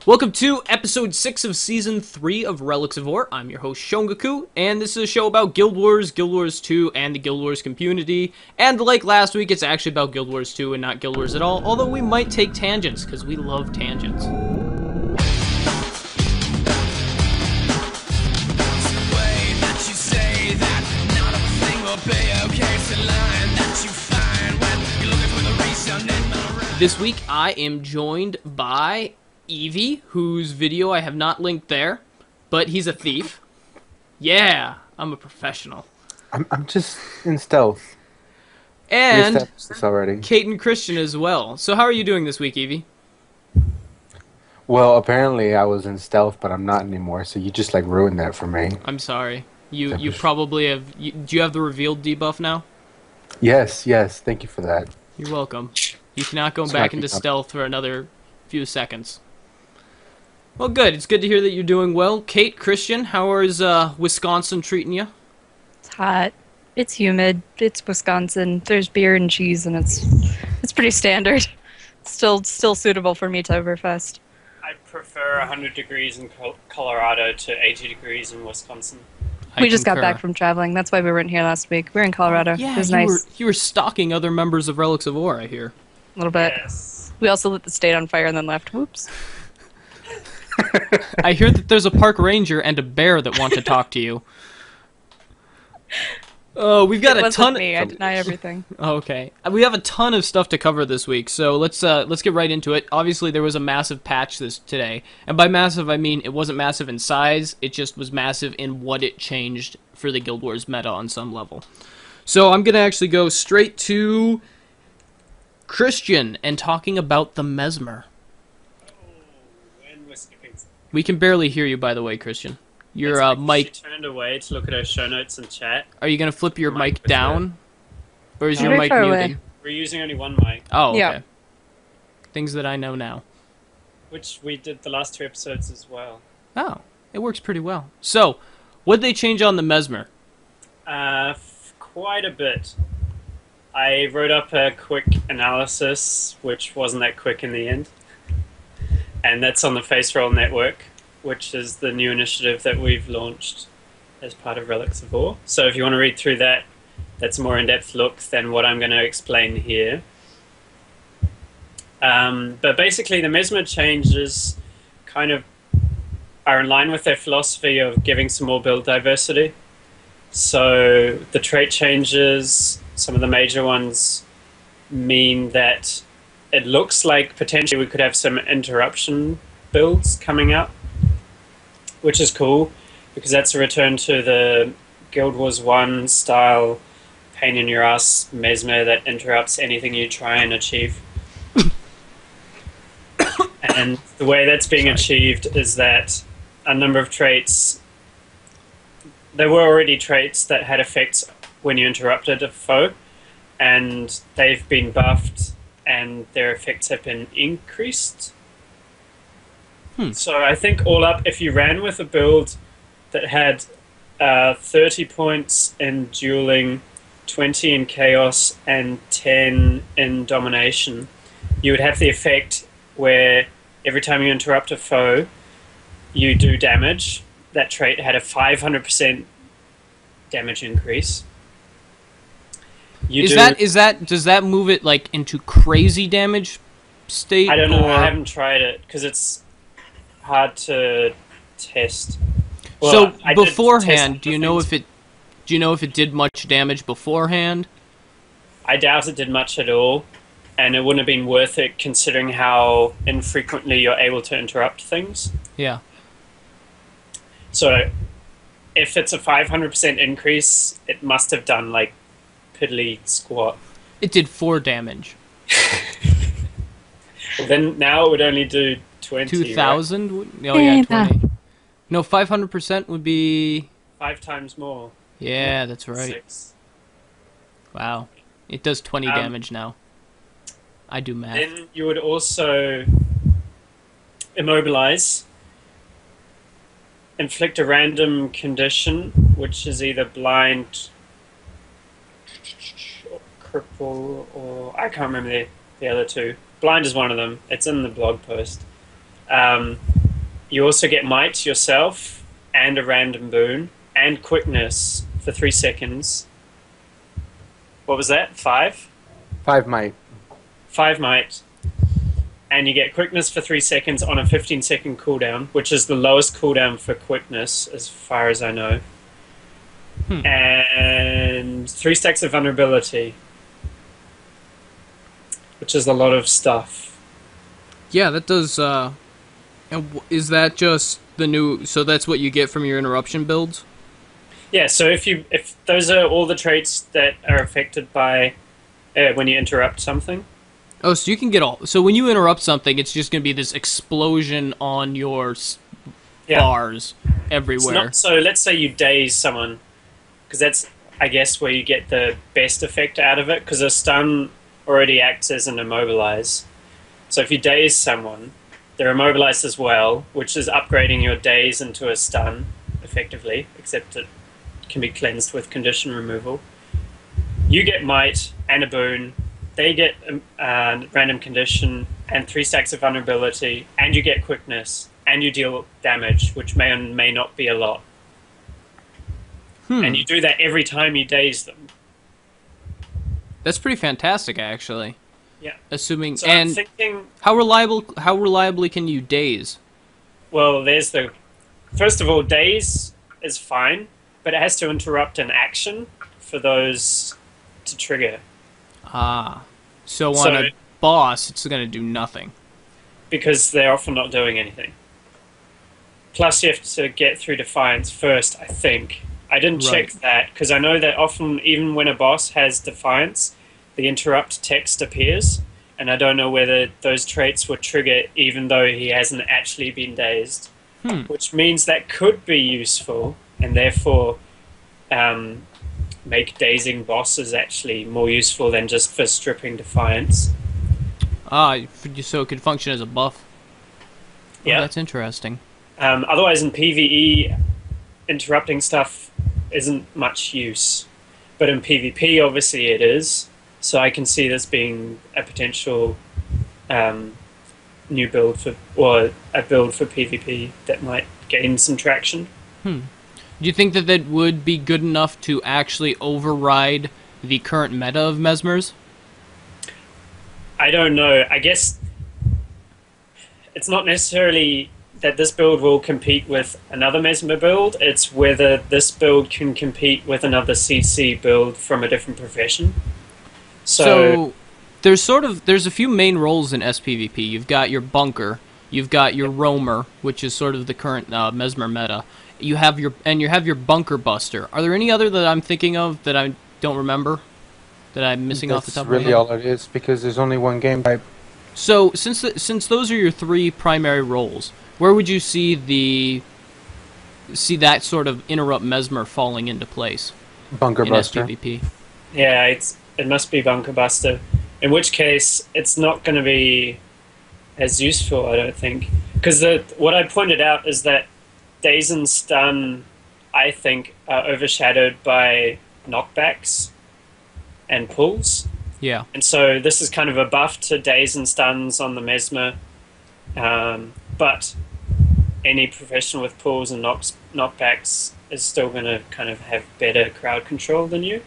Welcome to episode 6 of season 3 of Relics of Orr. I'm your host Shongaku, and this is a show about Guild Wars, Guild Wars 2, and the Guild Wars community. And like last week, it's actually about Guild Wars 2 and not Guild Wars at all, although we might take tangents, because we love tangents. This week, I am joined by Evie, whose video I have not linked there, but he's a thief. Yeah, I'm a professional. I'm just in stealth. And This already. Kate and Christian as well. So how are you doing this week, Evie? Well, apparently I was in stealth, but I'm not anymore. So you just like ruined that for me. I'm sorry. You probably have... do you have the revealed debuff now? Yes. Thank you for that. You're welcome. You cannot go back into stealth for another few seconds. Well, good. It's good to hear that you're doing well. Kate, Christian, how is Wisconsin treating you? It's hot. It's humid. It's Wisconsin. There's beer and cheese, and it's pretty standard. Still suitable for Meetoberfest. I prefer 100 degrees in Colorado to 80 degrees in Wisconsin. We just got back from traveling. That's why we weren't here last week. We were in Colorado. Yeah, it was nice. You were stalking other members of Relics of Orr, I hear. A little bit. Yes. We also lit the state on fire and then left. Whoops. I hear that there's a park ranger and a bear that want to talk to you. Oh, we've got It a wasn't ton. me. I deny everything. Okay, we have a ton of stuff to cover this week, so let's get right into it. Obviously, there was a massive patch today, and by massive I mean it wasn't massive in size; it just was massive in what it changed for the Guild Wars meta on some level. So I'm gonna actually go straight to Christian and talking about the Mesmer. And we're skipping. We can barely hear you, by the way, Christian. Your It's like mic. She turned away to look at her show notes and chat. Are you gonna flip your Mic mic was down, or is your Very mic far muted? away. We're using only one mic, Oh, okay. Yeah. Things that I know now. which we did the last 2 episodes as well. Oh, it works pretty well. So, what did they change on the Mesmer? Quite a bit. I wrote up a quick analysis, which wasn't that quick in the end. And that's on the Face Roll Network, which is the new initiative that we've launched as part of Relics of Orr. So if you want to read through that, that's a more in-depth look than what I'm going to explain here. But basically, the Mesmer changes kind of are in line with their philosophy of giving some more build diversity. So the trait changes, some of the major ones, mean that it looks like potentially we could have some interruption builds coming up, which is cool because that's a return to the Guild Wars 1 style pain in your ass Mesmer that interrupts anything you try and achieve. And the way that's being achieved is that a number of traits, there were already traits that had effects when you interrupted a foe, and they've been buffed and their effects have been increased. So I think all up, if you ran with a build that had 30 points in dueling, 20 in chaos, and 10 in domination, you would have the effect where every time you interrupt a foe, you do damage. That trait had a 500% damage increase. Does that move it like into crazy damage state? I don't know. or- I haven't tried it because it's hard to test. So I did beforehand, test do you know things. if it did much damage beforehand? I doubt it did much at all, and it wouldn't have been worth it considering how infrequently you're able to interrupt things. Yeah. So, if it's a 500% increase, it must have done like piddly squat. It did 4 damage. Then now it would only do 20. 2,000? Oh yeah, Yeah. 20. No, 500% would be... 5 times more. Yeah, that's right. 6. Wow. It does 20 damage now. I do math. Then you would also immobilize, inflict a random condition, which is either blind, or cripple, or I can't remember the other two. Blind is one of them. It's in the blog post. You also get Might yourself, and a random boon, and Quickness for 3 seconds. What was that? 5? 5 might. 5 Might. And you get Quickness for 3 seconds on a 15-second cooldown, which is the lowest cooldown for Quickness, as far as I know. And 3 stacks of Vulnerability, which is a lot of stuff. Yeah, that does. Is that just the new? So that's what you get from your interruption builds. Yeah, so if those are all the traits that are affected by when you interrupt something. Oh, so you can get all. So when you interrupt something, it's just going to be this explosion on your bars everywhere. So let's say you daze someone, because that's, I guess, where you get the best effect out of it, because a stun already acts as an immobilize. So if you daze someone, they're immobilized as well, which is upgrading your daze into a stun, effectively, except it can be cleansed with condition removal. You get Might and a boon. They get random condition and 3 stacks of vulnerability, and you get Quickness, and you deal damage, which may or may not be a lot. And you do that every time you daze them. That's pretty fantastic, actually. Yeah. Assuming So and I'm thinking, how reliably can you daze? well, there's the... First of all, daze is fine, but it has to interrupt an action for those to trigger. Ah. So on a boss, it's going to do nothing. Because they're often not doing anything. Plus, you have to get through Defiance first, I think. I didn't check that, because I know that often, even when a boss has Defiance, the interrupt text appears, and I don't know whether those traits would trigger even though he hasn't actually been dazed. Which means that could be useful, and therefore make dazing bosses actually more useful than just for stripping Defiance. Ah, so it could function as a buff. Yeah. Oh, that's interesting. Otherwise, in PvE, interrupting stuff isn't much use. But in PvP, obviously it is. So I can see this being a potential new build or a build for PvP that might gain some traction. Do you think that would be good enough to actually override the current meta of Mesmers? I don't know. I guess it's not necessarily that this build will compete with another Mesmer build. It's whether this build can compete with another CC build from a different profession. So there's a few main roles in SPVP. You've got your bunker, you've got your roamer, which is sort of the current Mesmer meta. You have your bunker buster. Are there any other that I'm thinking of that I don't remember? That I'm missing off the top of my head? That's really all it is, because there's only one game type. So since those are your 3 primary roles, where would you see that sort of interrupt Mesmer falling into place? Bunker in buster. SPVP? yeah, it must be Bunker Buster. In which case, it's not going to be as useful, I don't think. Because what I pointed out is that Daze and Stun, I think, are overshadowed by knockbacks and pulls. Yeah. And so this is kind of a buff to Daze and Stuns on the Mesmer. But any professional with pulls and knockbacks is still going to kind of have better crowd control than you.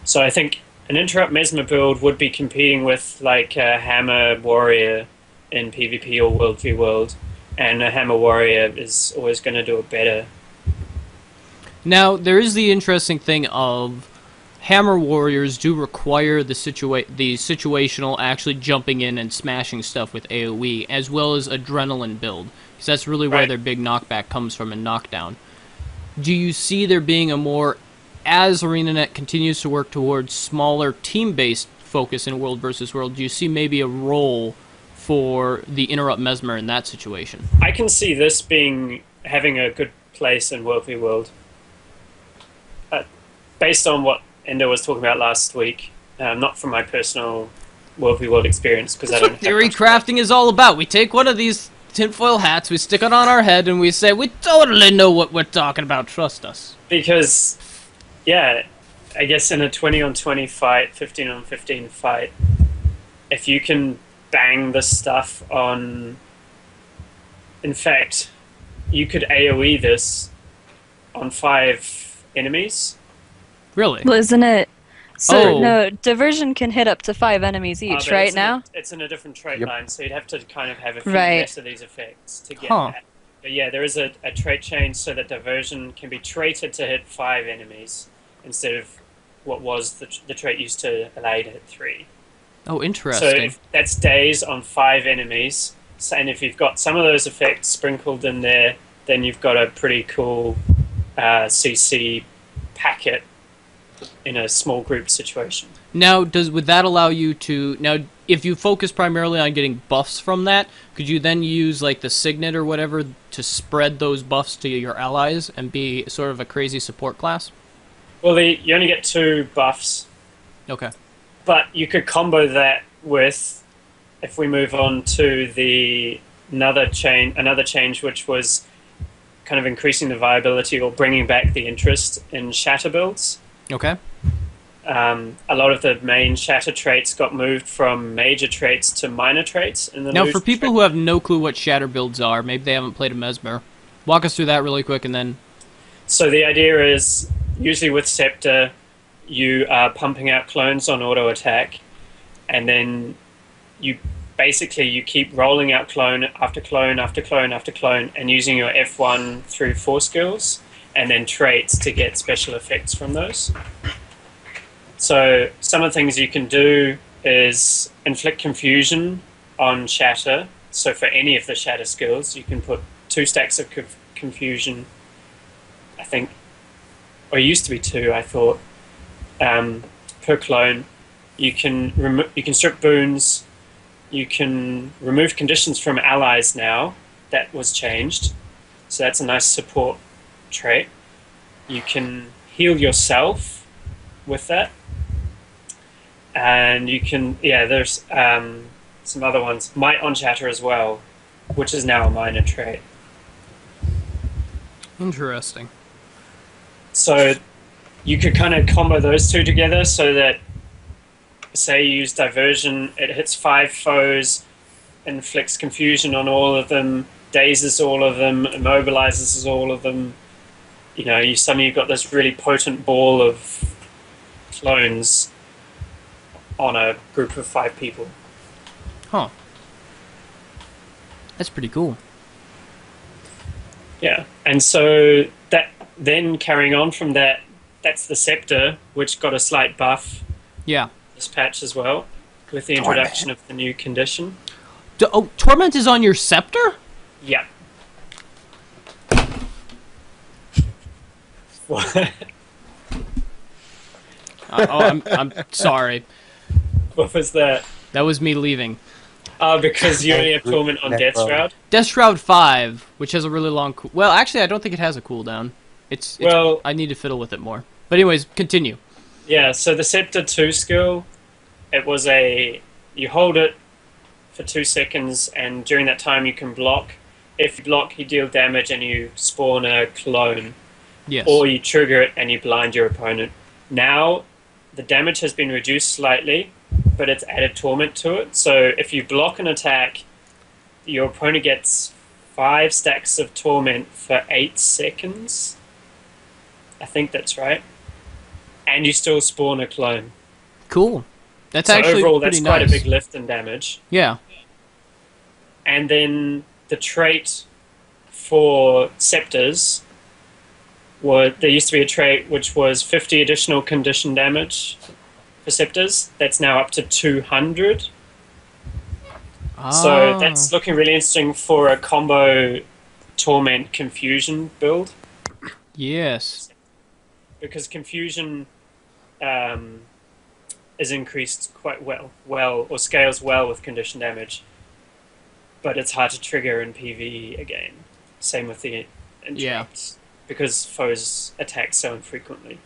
So I think an Interrupt Mesmer build would be competing with like a Hammer Warrior in PvP or World v World. And a Hammer Warrior is always going to do it better. Now, there is the interesting thing of Hammer Warriors do require the situational actually jumping in and smashing stuff with AoE, as well as Adrenaline build, because that's really where their big knockback comes from in Knockdown. Do you see there being a more, as ArenaNet continues to work towards smaller team-based focus in World versus World, do you see maybe a role for the Interrupt Mesmer in that situation? I can see this having a good place in World v World. Based on what Endo was talking about last week, not from my personal World v World experience, because I don't have Theory much crafting is all about. We take one of these tinfoil hats, we stick it on our head, and we say, we totally know what we're talking about, trust us. Because, yeah, I guess in a 20-on-20 fight, 15-on-15 fight, if you can bang the stuff on in fact, you could AoE this on 5 enemies. Really? Well, isn't it? So Oh. no, diversion can hit up to 5 enemies each, But right now? it's in a different trait Yep. line, so you'd have to kind of have a few Right. less of these effects to get Huh. that. But yeah, there is a trait change so that diversion can be traded to hit 5 enemies instead of what was the trait used to allow you to hit 3. Oh, So interesting. if that's days on 5 enemies, so, and if you've got some of those effects sprinkled in there, then you've got a pretty cool CC packet in a small group situation. Now, would that allow you to if you focus primarily on getting buffs from that, could you then use like the signet or whatever to spread those buffs to your allies and be sort of a crazy support class? Well, you only get 2 buffs, Okay. but you could combo that with, if we move on to another change which was kind of increasing the viability or bringing back the interest in shatter builds. Okay. A lot of the main shatter traits got moved from major traits to minor traits in the Now, new for people who have no clue what shatter builds are, maybe they haven't played a Mesmer, walk us through that really quick, and then. So the idea is, usually with Scepter, you are pumping out clones on auto attack, and then you keep rolling out clone after clone after clone after clone, and using your F1 through 4 skills, and then traits to get special effects from those. So some of the things you can do is inflict confusion on shatter. So for any of the shatter skills, you can put 2 stacks of confusion, I think, or it used to be 2, I thought, per clone. You can strip boons. You can remove conditions from allies now. That was changed. So that's a nice support trait. You can heal yourself with that. And you can, there's some other ones. Might on shatter as well, which is now a minor trait. Interesting. So you could kind of combo those 2 together so that, say you use diversion, it hits 5 foes, inflicts confusion on all of them, dazes all of them, immobilizes all of them. You know, suddenly you've got this really potent ball of clones on a group of 5 people. Huh. That's pretty cool. Yeah, and so that then carrying on from that, that's the Scepter, which got a slight buff Yeah. this patch as well, with the introduction of the new condition. Torment is on your scepter? Yeah. What? I'm sorry. What was that? That was me leaving. Because you only have Torment on Death Shroud? Death Shroud 5, which has a really long well, actually, I don't think it has a cooldown. Well, I need to fiddle with it more. But anyways, continue. Yeah, so the Scepter 2 skill, it was you hold it for 2 seconds, and during that time you can block. If you block, you deal damage and you spawn a clone. Yes. Or you trigger it and you blind your opponent. Now, the damage has been reduced slightly, but it's added Torment to it. So if you block an attack, your opponent gets 5 stacks of Torment for 8 seconds. I think that's right. And you still spawn a clone. Cool. That's so actually overall, pretty that's quite nice. a big lift in damage. Yeah. And then the trait for Scepters, there used to be a trait which was 50 additional condition damage for Scepters. That's now up to 200. So that's looking really interesting for a combo Torment Confusion build. Yes. Because Confusion is increased quite well, or scales well with condition damage. But it's hard to trigger in PvE again. Same with the interrupts. Because foes attack so infrequently.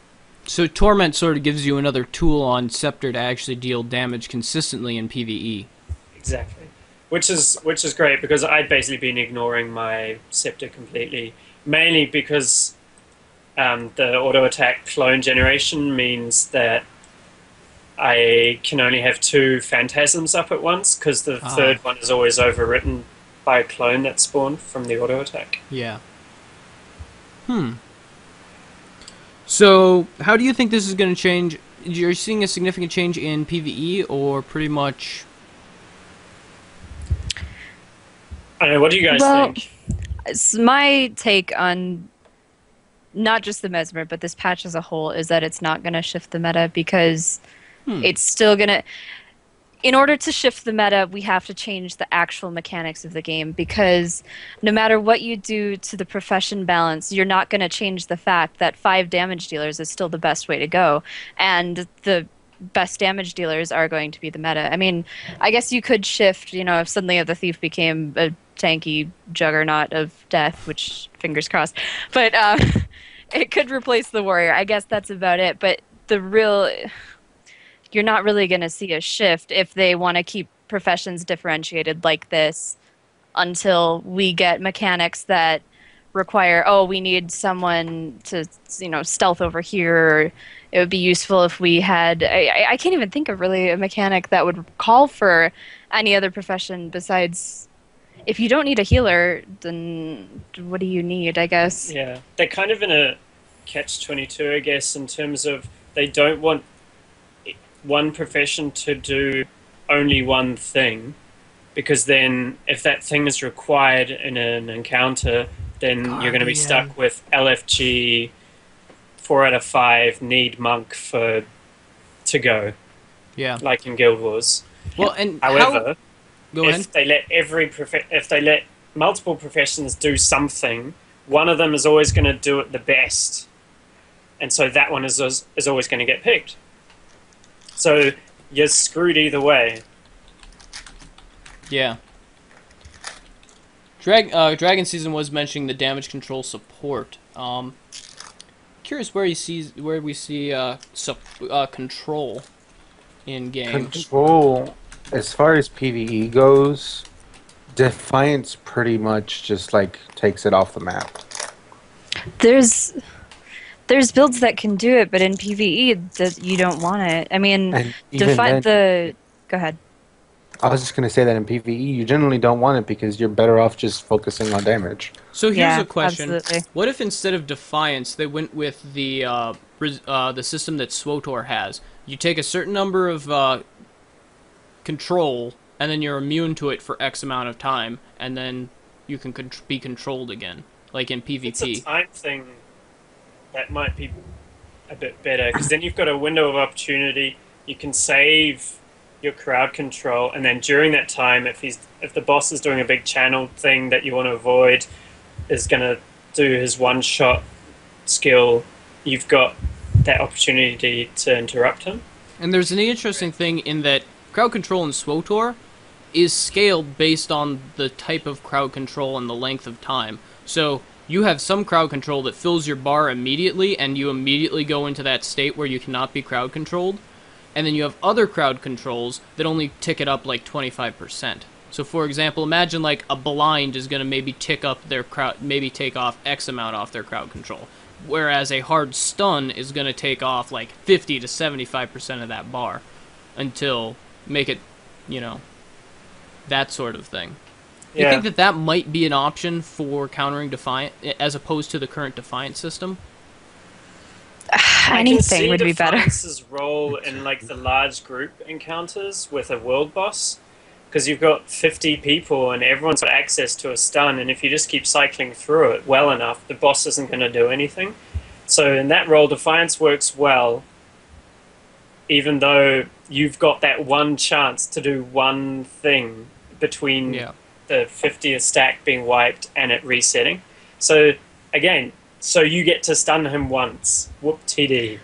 So Torment sort of gives you another tool on Scepter to actually deal damage consistently in PvE. Exactly. Which is great, because I'd basically been ignoring my Scepter completely. Mainly because the auto-attack clone generation means that I can only have 2 phantasms up at once, because the third one is always overwritten by a clone that spawned from the auto attack. Yeah. So, how do you think this is going to change? You're seeing a significant change in PvE, or pretty much? I don't know. What do you guys think? My take on not just the Mesmer, but this patch as a whole is that it's not going to shift the meta because it's still going to... In order to shift the meta, we have to change the actual mechanics of the game because no matter what you do to the profession balance, you're not going to change the fact that 5 damage dealers is still the best way to go. And the best damage dealers are going to be the meta. I mean, I guess you could shift, if suddenly the thief became a tanky juggernaut of death, which fingers crossed. But it could replace the warrior. I guess that's about it. But you're not really going to see a shift if they want to keep professions differentiated like this until we get mechanics that require, we need someone to, stealth over here. Or it would be useful if we had... I can't even think of really a mechanic that would call for any other profession besides... If you don't need a healer, then what do you need, I guess? Yeah, they're kind of in a catch-22, I guess, in terms of they don't want one profession to do only one thing, because then if that thing is required in an encounter, then you're going to be stuck with LFG 4 out of 5 need monk to go. Yeah. Like in Guild Wars. Well, and however, Go ahead. if they let multiple professions do something, one of them is always going to do it the best, and so that one is always going to get picked. So you're screwed either way. Yeah. Dragon Season was mentioning the damage control support. Curious where we see control in game. Control, as far as PvE goes, Defiance pretty much just takes it off the map. There's builds that can do it, but in PvE, you don't want it. I mean, Go ahead. I was just going to say that in PvE, you generally don't want it because you're better off just focusing on damage. So here's a question. Absolutely. What if instead of Defiance, they went with the system that SWTOR has? You take a certain number of control, and then you're immune to it for X amount of time, and then you can be controlled again, like in PvP. It's a time thing. That might be a bit better, because then you've got a window of opportunity. You can save your crowd control, and then during that time, if the boss is doing a big channel thing that you want to avoid, is going to do his one-shot skill, you've got that opportunity to interrupt him. And there's an interesting thing in that crowd control in SWTOR is scaled based on the type of crowd control and the length of time. So you have some crowd control that fills your bar immediately, and you immediately go into that state where you cannot be crowd controlled. And then you have other crowd controls that only tick it up like 25%. So for example, imagine like a blind is going to maybe tick up their crowd, maybe take off X amount off their crowd control. Whereas a hard stun is going to take off like 50 to 75% of that bar until make it, that sort of thing. Yeah. You think that might be an option for countering Defiant as opposed to the current Defiant system? Anything would be better. Defiance's role in the large group encounters with a world boss, because you've got 50 people and everyone's got access to a stun, and if you just keep cycling through it well enough, the boss isn't going to do anything. So in that role, Defiance works well, even though you've got that one chance to do one thing between the 50th stack being wiped and it resetting. So again, you get to stun him once. Whoop TD.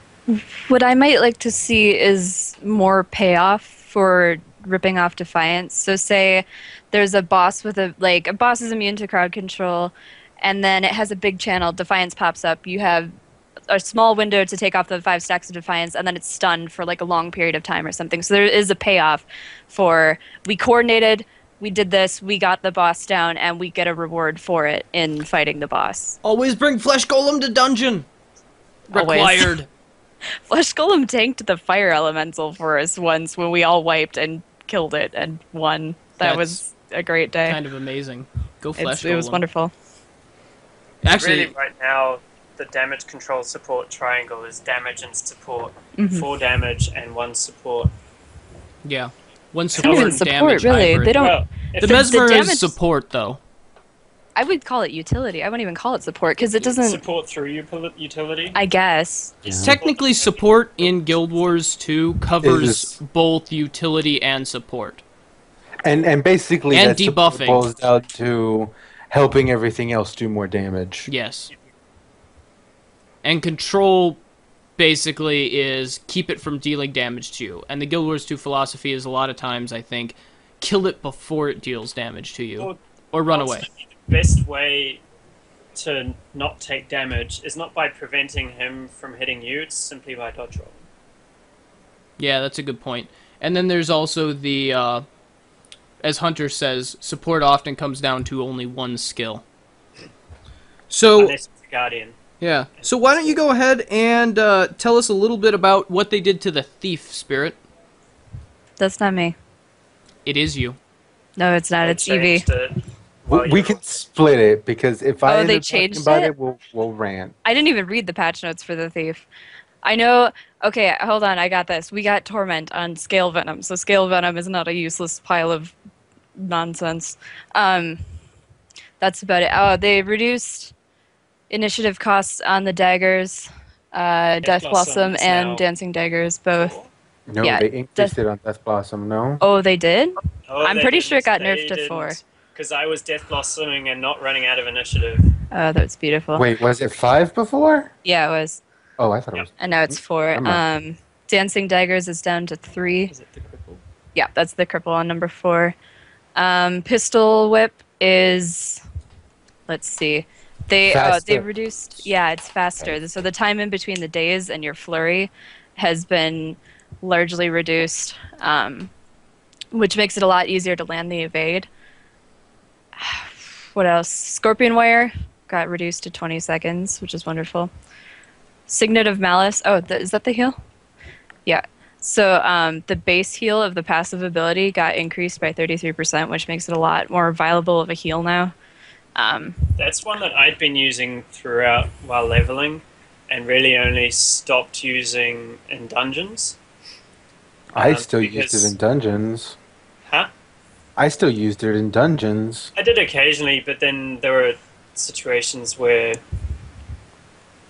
What I might like to see is more payoff for ripping off Defiance. So say there's a boss with a boss is immune to crowd control, and then it has a big channel, Defiance pops up, you have a small window to take off the 5 stacks of Defiance, and then it's stunned for a long period of time or something. So there is a payoff for, we coordinated, we did this, we got the boss down, and we get a reward for it in fighting the boss. Always bring Flesh Golem to dungeon! Required. Flesh Golem tanked the fire elemental for us once when we all wiped and killed it and won. That was a great day. Kind of amazing. Go Flesh It was Golem. wonderful. Actually, really, right now, the damage control support triangle is damage and support. Mm-hmm. 4 damage and 1 support. yeah. One It's not support even and support, damage really. hybrid. They don't. Well, The if Mesmer is damage- support, though. I would call it utility. I wouldn't even call it support because it doesn't. support through utility. I guess. Technically, support in Guild Wars 2 covers Is- both utility and support. And basically And that support debuffing. boils down to helping everything else do more damage. Yes. And control basically is keep it from dealing damage to you. And the Guild Wars 2 philosophy is a lot of times, I think, kill it before it deals damage to you. Well, Or run Also, away. The best way to not take damage is not by preventing him from hitting you, it's simply by dodge rolling. Yeah, that's a good point. And then there's also the, as Hunter says, support often comes down to only one skill. So, Unless it's a guardian. yeah. So why don't you go ahead and tell us a little bit about what they did to the Thief Spirit. That's not me. It is you. No, it's not. They It's Evie. changed it while We you can were- split it because if I Oh, end they up talking changed about it? we'll rant. I didn't even read the patch notes for the thief. I know. Okay, hold on. I got this. We got Torment on Scale Venom, so Scale Venom is not a useless pile of nonsense. That's about it. Oh, they reduced initiative costs on the daggers, Death Blossom, is and now Dancing Daggers both. No, Yeah, they increased Death- it on Death Blossom, no? Oh, they did? Oh, I'm they pretty sure it got didn't. nerfed to 4. Because I was Death Blossoming and not running out of initiative. Oh, that's beautiful. Wait, was it 5 before? Yeah, it was. Oh, I thought it was. And now it's 4. Never mind. Dancing Daggers is down to 3. Is it the cripple? Yeah, that's the cripple on number 4. Pistol Whip is, let's see, they Faster. reduced. Yeah, it's faster. So the time in between the days and your flurry has been largely reduced, which makes it a lot easier to land the evade. What else? Scorpion Wire got reduced to 20 seconds, which is wonderful. Signet of Malice. Oh, is that the heal? Yeah. So the base heal of the passive ability got increased by 33%, which makes it a lot more viable of a heal now. That's one that I'd been using throughout while leveling, and really only stopped using in dungeons. I still used because- it in dungeons. Huh? I still used it in dungeons. I did occasionally, but then there were situations where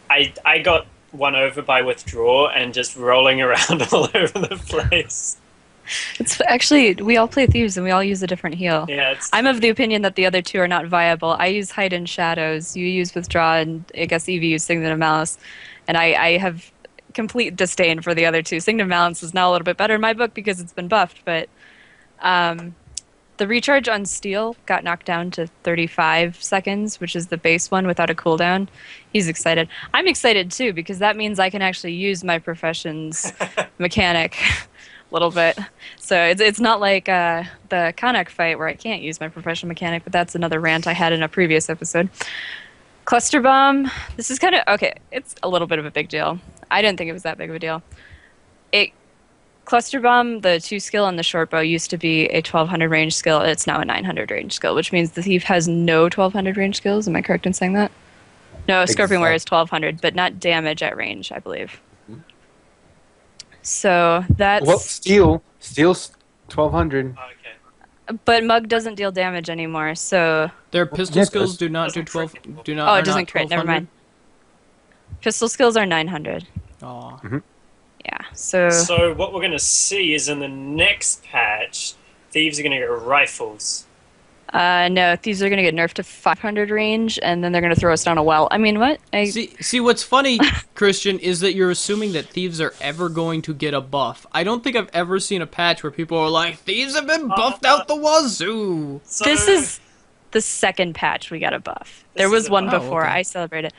I got won over by withdraw and just rolling around all over the place. It's actually, we all play Thieves and we all use a different heal. Yeah, it's I'm of the opinion that the other two are not viable. I use Hide in Shadows, you use Withdraw, and I guess Evie used Signet of Malice. And I have complete disdain for the other two. Signet of Malice is now a little bit better in my book because it's been buffed, but the recharge on Steel got knocked down to 35 seconds, which is the base one without a cooldown. He's excited. I'm excited too because that means I can actually use my profession's mechanic a little bit. So it's not like the Kanak fight where I can't use my professional mechanic, but that's another rant I had in a previous episode. Cluster Bomb. This is kind of okay. It's a little bit of a big deal. I didn't think it was that big of a deal. Cluster Bomb, the 2 skill on the short bow, used to be a 1200 range skill. It's now a 900 range skill, which means the thief has no 1200 range skills. Am I correct in saying that? No, Scorpion Wire is 1200, but not damage at range, I believe. So that's. Well, Steel's 1200. okay. But Mug doesn't deal damage anymore, so. Their pistol Yes, skills it do not do doesn't 12. crit. Do not. Oh, are it doesn't not crit. Never 1200. mind. Pistol skills are 900. Aw. Yeah, so. So what we're going to see is in the next patch, thieves are going to get rifles. No, thieves are going to get nerfed to 500 range, and then they're going to throw us down a well. I mean, what? See, what's funny, Christian, is that you're assuming that thieves are ever going to get a buff. I don't think I've ever seen a patch where people are like, thieves have been buffed out the wazoo. So This is the second patch we got a buff. There This was is a one buff. before. okay. I celebrated.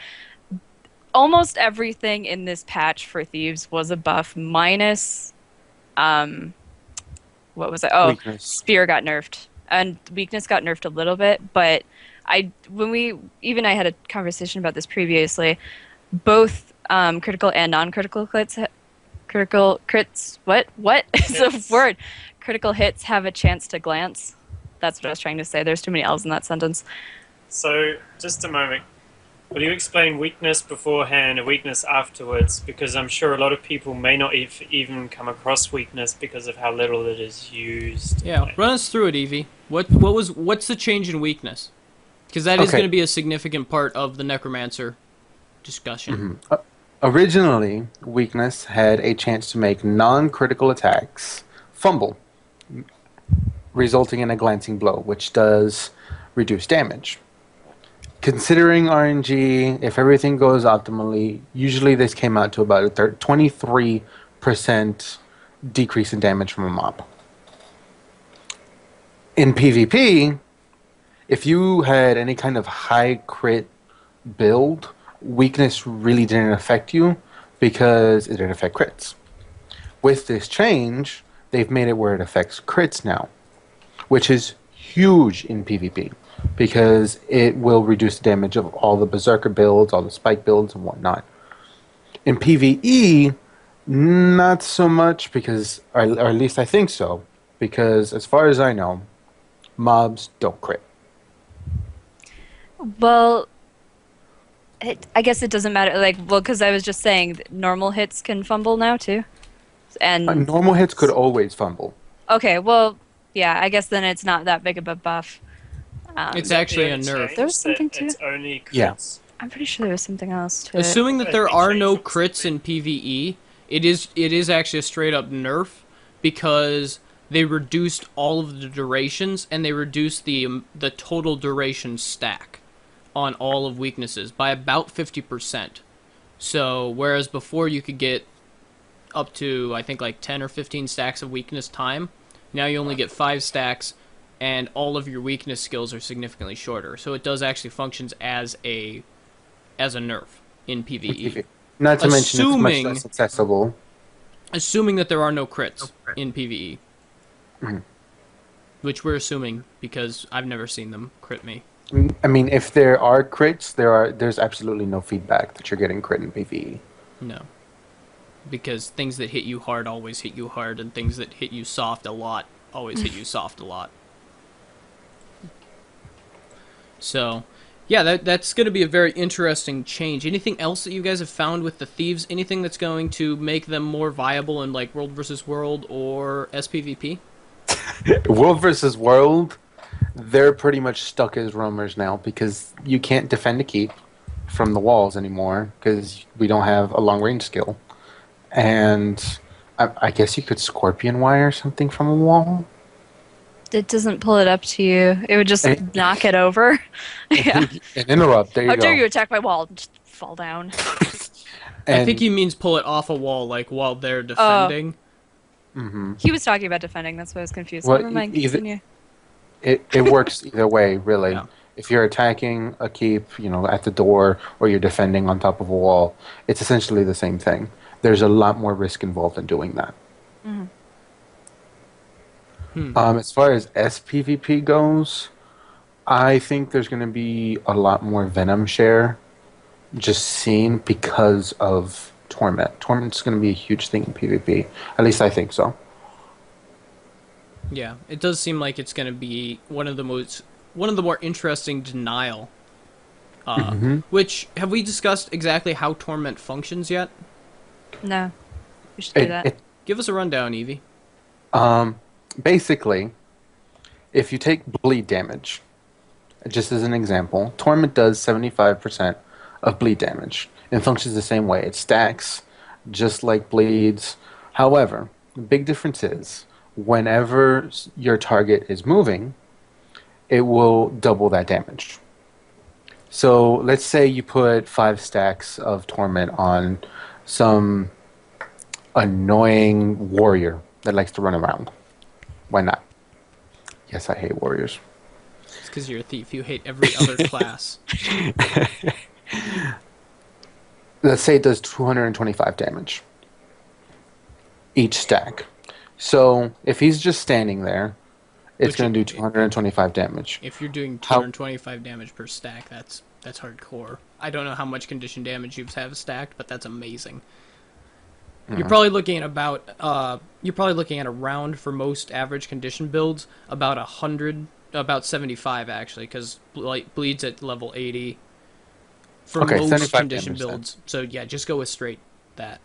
Almost everything in this patch for thieves was a buff, minus, what was it? Oh, Weakness. spear got nerfed, and weakness got nerfed a little bit. But I had a conversation about this previously. Both critical and non-critical crits. What is Hits. the word? Critical hits have a chance to glance. That's what I was trying to say. There's too many L's in that sentence. So, just a moment. Will you explain weakness beforehand and weakness afterwards? Because I'm sure a lot of people may not even come across weakness because of how little it is used. Yeah, run us through it, Evie. What's the change in weakness? Because that is Okay. going to be a significant part of the Necromancer discussion. Originally, weakness had a chance to make non-critical attacks fumble, resulting in a glancing blow, which does reduce damage. Considering RNG, if everything goes optimally, usually this came out to about a 23% decrease in damage from a mob. In PvP, if you had any kind of high crit build, weakness really didn't affect you because it didn't affect crits. With this change, they've made it where it affects crits now, which is huge in PvP because it will reduce the damage of all the Berserker builds, all the Spike builds, and whatnot. In PvE, not so much because, or at least I think so, because as far as I know, mobs don't crit. Well, I guess it doesn't matter. Like, well, because I was just saying that normal hits can fumble now too. And Normal hits could always fumble. okay, well, yeah, I guess then it's not that big of a buff. It's actually a The nerf. change There was something that too? It's only crits. Yeah. I'm pretty sure there was something else to it. Assuming that Yeah, there they are changed no it. crits in PvE, it is actually a straight up nerf because they reduced all of the durations and they reduced the total duration stack on all of weaknesses by about 50%. So whereas before you could get up to I think like 10 or 15 stacks of weakness time, now you only get 5 stacks and all of your weakness skills are significantly shorter. So it does actually functions as a nerf in PvE. Not to mention it's much Assuming- less accessible. Assuming that there are no crits in PvE. Mhm. Which we're assuming because I've never seen them crit me. I mean, if there are crits, there's absolutely no feedback that you're getting crit in PvE. No. Because things that hit you hard always hit you hard, and things that hit you soft a lot always hit you soft a lot. So, yeah, that's going to be a very interesting change. Anything else that you guys have found with the thieves? Anything that's going to make them more viable in like World versus World or SPVP? World versus World, they're pretty much stuck as roamers now because you can't defend a keep from the walls anymore because we don't have a long range skill. And I guess you could Scorpion Wire something from a wall. It doesn't pull it up to you. It would just knock it over. Yeah. An interrupt, there you How go. dare you attack my wall? Just fall down. I think he means pull it off a wall, like while they're defending. He was talking about defending. That's why I was confused. Well, Never mind. either- Continue. It works either way, really. Yeah. If you're attacking a keep, at the door, or you're defending on top of a wall, it's essentially the same thing. There's a lot more risk involved in doing that. As far as SPVP goes, I think there's going to be a lot more Venom share just seen because of Torment. Torment's going to be a huge thing in PvP. At least I think so. Yeah, it does seem like it's going to be one of the more interesting denial. Which have we discussed exactly how Torment functions yet? No. We should do that. Give us a rundown, Evie. Basically, if you take bleed damage, just as an example, Torment does 75% of bleed damage and functions the same way. It stacks just like bleeds. However, the big difference is whenever your target is moving, it will double that damage. So let's say you put 5 stacks of Torment on some annoying warrior that likes to run around. Why not? Yes, I hate warriors. It's because you're a thief. You hate every other class. Let's say it does 225 damage each stack. So if he's just standing there, it's going to do 225 damage. If you're doing 225 damage per stack, that's hardcore. I don't know how much condition damage you have stacked, but that's amazing. You're probably looking at around for most average condition builds about 100 about 75 actually, because bleeds at level 80 for Okay, most 75 condition damage then. builds. So yeah, just go with straight that.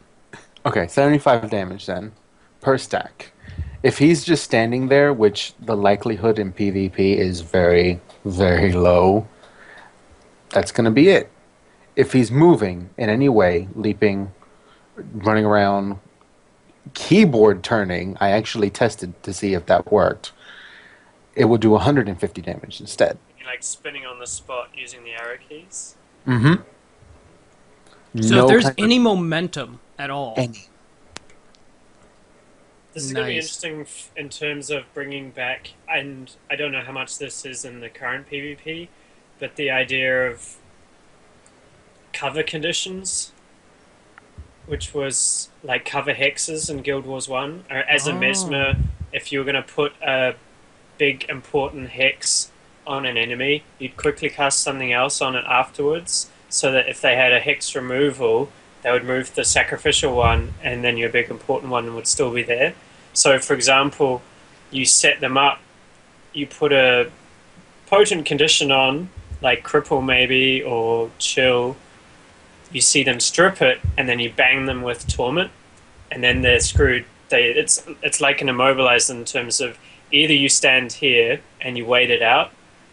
Okay, 75 damage then per stack. If he's just standing there, which the likelihood in PvP is very, very low, that's going to be it. If he's moving in any way, leaping, running around, keyboard turning, I actually tested to see if that worked. It will do 150 damage instead. Like spinning on the spot using the arrow keys. Mm-hmm. So if there's any momentum at all, any. This is going to be Nice. interesting in terms of bringing back, and I don't know how much this is in the current PvP, but the idea of cover conditions, which was like cover hexes in Guild Wars 1. Or as a Mesmer, if you were going to put a big important hex on an enemy, you'd quickly cast something else on it afterwards, so that if they had a hex removal, they would move the sacrificial one, and then your big important one would still be there. So, for example, you set them up, you put a potent condition on, like cripple maybe, or chill, you see them strip it, and then you bang them with torment, and then they're screwed. It's like an immobilize in terms of either you stand here and you wait it out,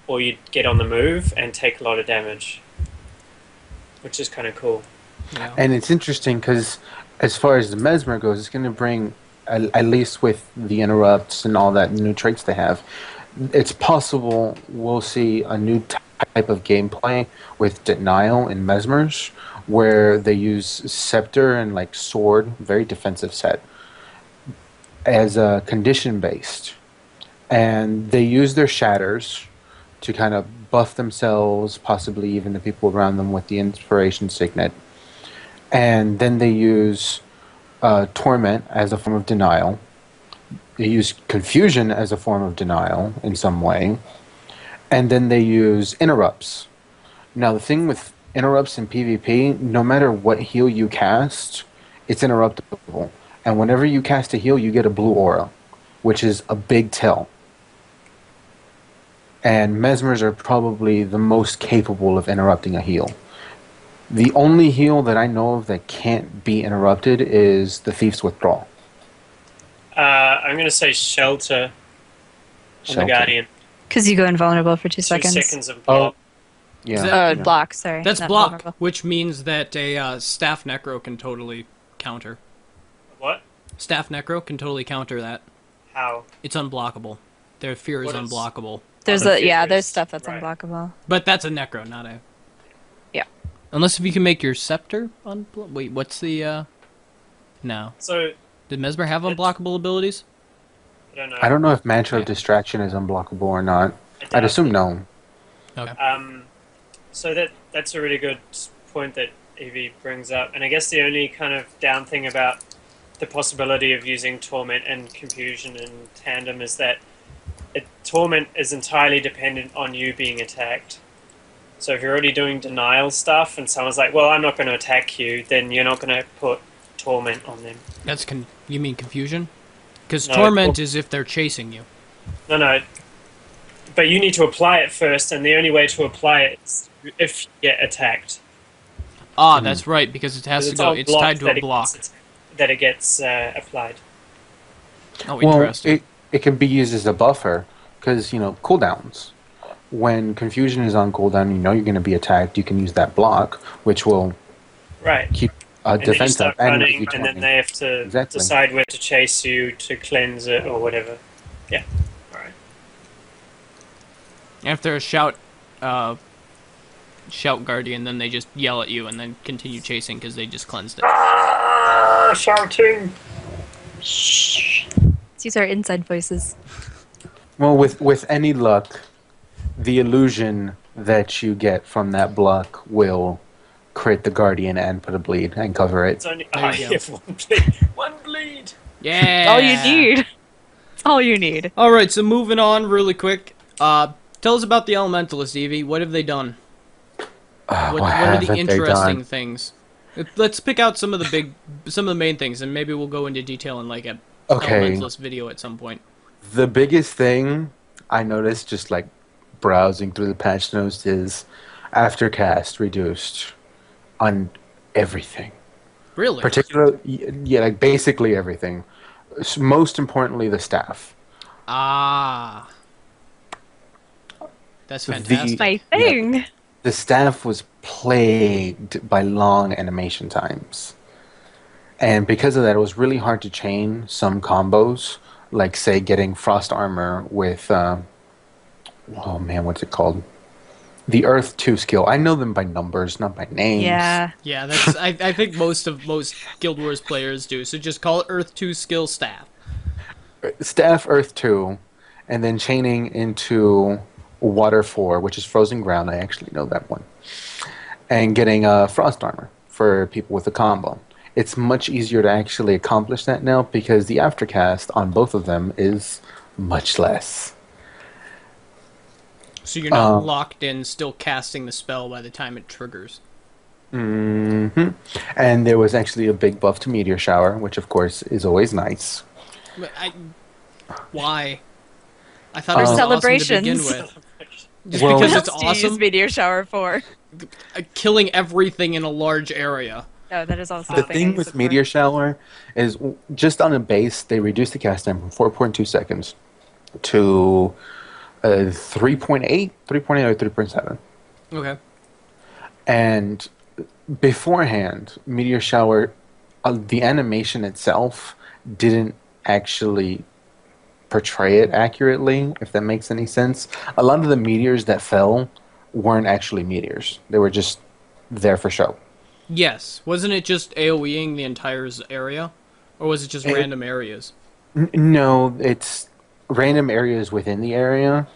or you get on the move and take a lot of damage, which is kind of cool. yeah. And it's interesting because as far as the Mesmer goes, it's going to bring, at least with the interrupts and all that new traits they have, it's possible we'll see a new type of gameplay with Denial and Mesmers, where they use Scepter and like Sword, very defensive set, as a condition based. And they use their Shatters to kind of buff themselves, possibly even the people around them with the Inspiration Signet. And then they use Torment as a form of denial. They use Confusion as a form of denial in some way. And then they use Interrupts. Now, the thing with Interrupts in PvP, no matter what heal you cast, it's interruptible. And whenever you cast a heal, you get a blue aura, which is a big tell. And Mesmers are probably the most capable of interrupting a heal. The only heal that I know of that can't be interrupted is the Thief's Withdrawal. I'm going to say Shelter on the Guardian. Because you go invulnerable for 2 2 seconds. seconds of block. Yeah. Is that- yeah. Block, sorry. That's not block, vulnerable. which means that a staff necro can totally counter. What? Staff necro can totally counter that. How? It's unblockable. Their fear is What is- unblockable. There's Other there's features. stuff that's Right. unblockable. But that's a necro, not a. Yeah. Unless if you can make your scepter unblock. Wait, what's the? No. So, Did Mesmer have unblockable abilities? I don't know. I don't know if Mantra Yeah. of Distraction is unblockable or not. I I'd doubt assume it. no. So that's a really good point that Evie brings up, and I guess the only kind of down thing about the possibility of using Torment and Confusion in tandem is that Torment is entirely dependent on you being attacked. So if you're already doing denial stuff and someone's like, well, I'm not going to attack you, then you're not going to put Torment on them. That's you mean confusion? Because No, torment is if they're chasing you. No. But you need to apply it first, and the only way to apply it is if you get attacked. Ah, that's right, because it has to It's go. on It's block tied to that a block. that it gets applied. Oh, Well, interesting. it can be used as a buffer because, cooldowns. When Confusion is on cooldown, you know you're going to be attacked. You can use that block, which will Right. keep And then you defense start up and give running, you and then torment. they have to Exactly. decide where to chase you to cleanse it or whatever. Yeah. Alright. After a shout guardian, then they just yell at you and then continue chasing because they just cleansed it. Ah, shouting! These are inside voices. Well, with any luck, the illusion that you get from that block will crit the Guardian and put a bleed and cover it. It's only There you you go. have one bleed. One bleed! Yeah. All you need. It's all you need. All right, so moving on really quick. Tell us about the Elementalist, Evie. What have they done? What are haven't the they interesting done? things? Let's pick out some of the main things, and maybe we'll go into detail in like a Okay. Elementalist video at some point. The biggest thing I noticed just like browsing through the patch notes is aftercast reduced on everything. Really? Particularly, yeah, like basically everything. Most importantly, the staff. Ah, that's The fantastic. My yeah, thing. the staff was plagued by long animation times. And because of that, it was really hard to chain some combos, like say getting frost armor with oh man, what's it called? The Earth 2 skill. I know them by numbers, not by names. Yeah. Yeah, that's. I think most Guild Wars players do. So just call it Earth 2 skill staff. Staff Earth 2, and then chaining into Water 4, which is Frozen Ground. I actually know that one. And getting Frost Armor for people with a combo. It's much easier to actually accomplish that now because the aftercast on both of them is much less. So you're not locked in, still casting the spell by the time it triggers. hmm And there was actually a big buff to Meteor Shower, which of course is always nice. But why? I thought For it was celebrations. awesome to begin with. Just Well- because What it's else do you use awesome, meteor shower for? killing everything in a large area. No, that is also The a thing I thing use with it for. Meteor Shower is just on a base, they reduce the cast time from 4.2 seconds to 3.8, 3.8 or 3.7. Okay. And beforehand, Meteor Shower, the animation itself didn't actually portray it accurately, if that makes any sense. A lot of the meteors that fell weren't actually meteors. They were just there for show. Yes. Wasn't it just AoEing the entire area? Or was it just random areas? No, it's random areas within the area.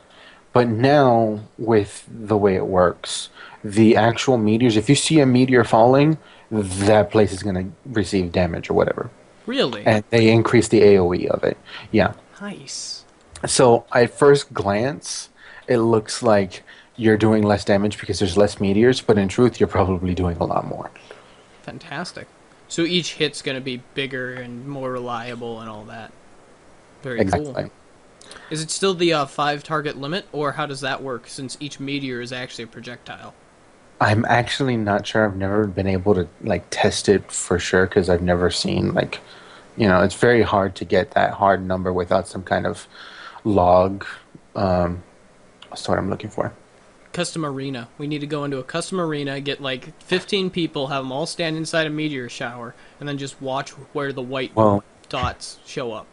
But now, with the way it works, the actual meteors, if you see a meteor falling, that place is going to receive damage or whatever. Really? And they increase the AoE of it. Yeah. Nice. So, at first glance, it looks like you're doing less damage because there's less meteors, but in truth, you're probably doing a lot more. Fantastic. So each hit's going to be bigger and more reliable and all that. Very Exactly. cool. Is it still the 5 target limit, or how does that work since each meteor is actually a projectile? I'm actually not sure. I've never been able to like test it for sure because I've never seen like, it's very hard to get that hard number without some kind of log. That's what I'm looking for. Custom arena. We need to go into a custom arena, get like 15 people, have them all stand inside a meteor shower, and then just watch where the white Well, dots show up.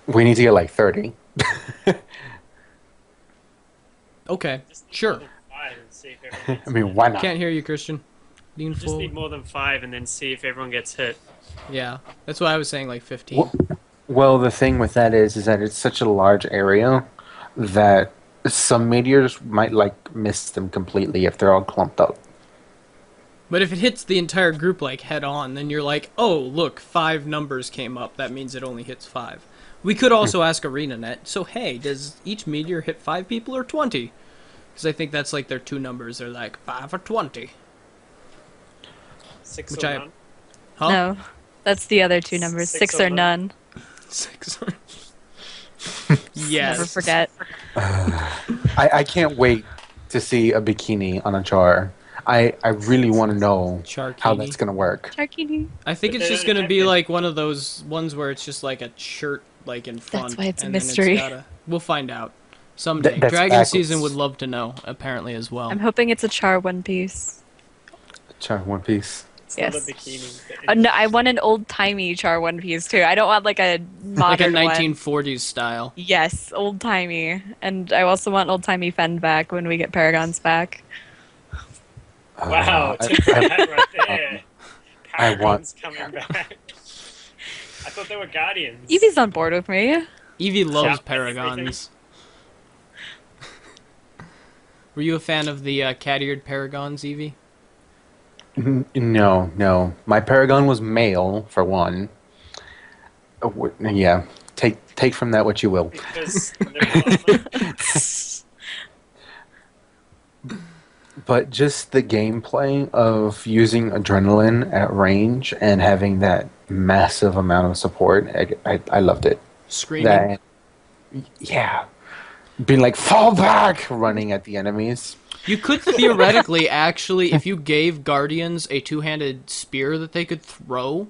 we need to get like 30. Okay, Just need sure. more than 5 and see if everyone gets I mean, hit. why not? Can't hear you, Christian. Lean Just forward. need more than 5 and then see if everyone gets hit. Yeah, that's why I was saying like 15. Well, the thing with that is that it's such a large area that some meteors might like miss them completely if they're all clumped up. But if it hits the entire group like head on, then you're like, oh, look, 5 numbers came up. That means it only hits 5. We could also ask ArenaNet, so hey, does each meteor hit 5 people or 20? Because I think that's like their 2 numbers. They're like 5 or 20. 6 Which or I- none. Huh? No, that's the other 2 numbers. 6 6 or or none. 6 Never yes. forget. I can't wait to see a bikini on a char. I really want to know how Charkini. that's going to work. Charkini. I think But it's they just don't gonna have be it. like one of those ones where it's just like a shirt like in front. why it's a and then mystery. We'll find out someday. That's Dragon backwards. Season would love to know, apparently as well. I'm hoping it's a char one piece. Char One Piece. It's Yes. not a bikini. No, I want an old timey char one piece too. I don't want like a Like a modern one. 1940s style. Yes, old timey, and I also want old timey Fen back when we get Paragons back. Wow, I- took that right there. I want- Paragon's coming back. I thought they were Guardians. Evie's on board with me. Evie loves Shout Paragons. Were you a fan of the cat-eared Paragons, Evie? No. My Paragon was male, for one. Yeah. Take from that what you will. Because they're But just the gameplay of using adrenaline at range and having that massive amount of support, I loved it. Screaming. That, yeah. being like, fall back, running at the enemies. You could theoretically, actually, if you gave Guardians a two-handed spear that they could throw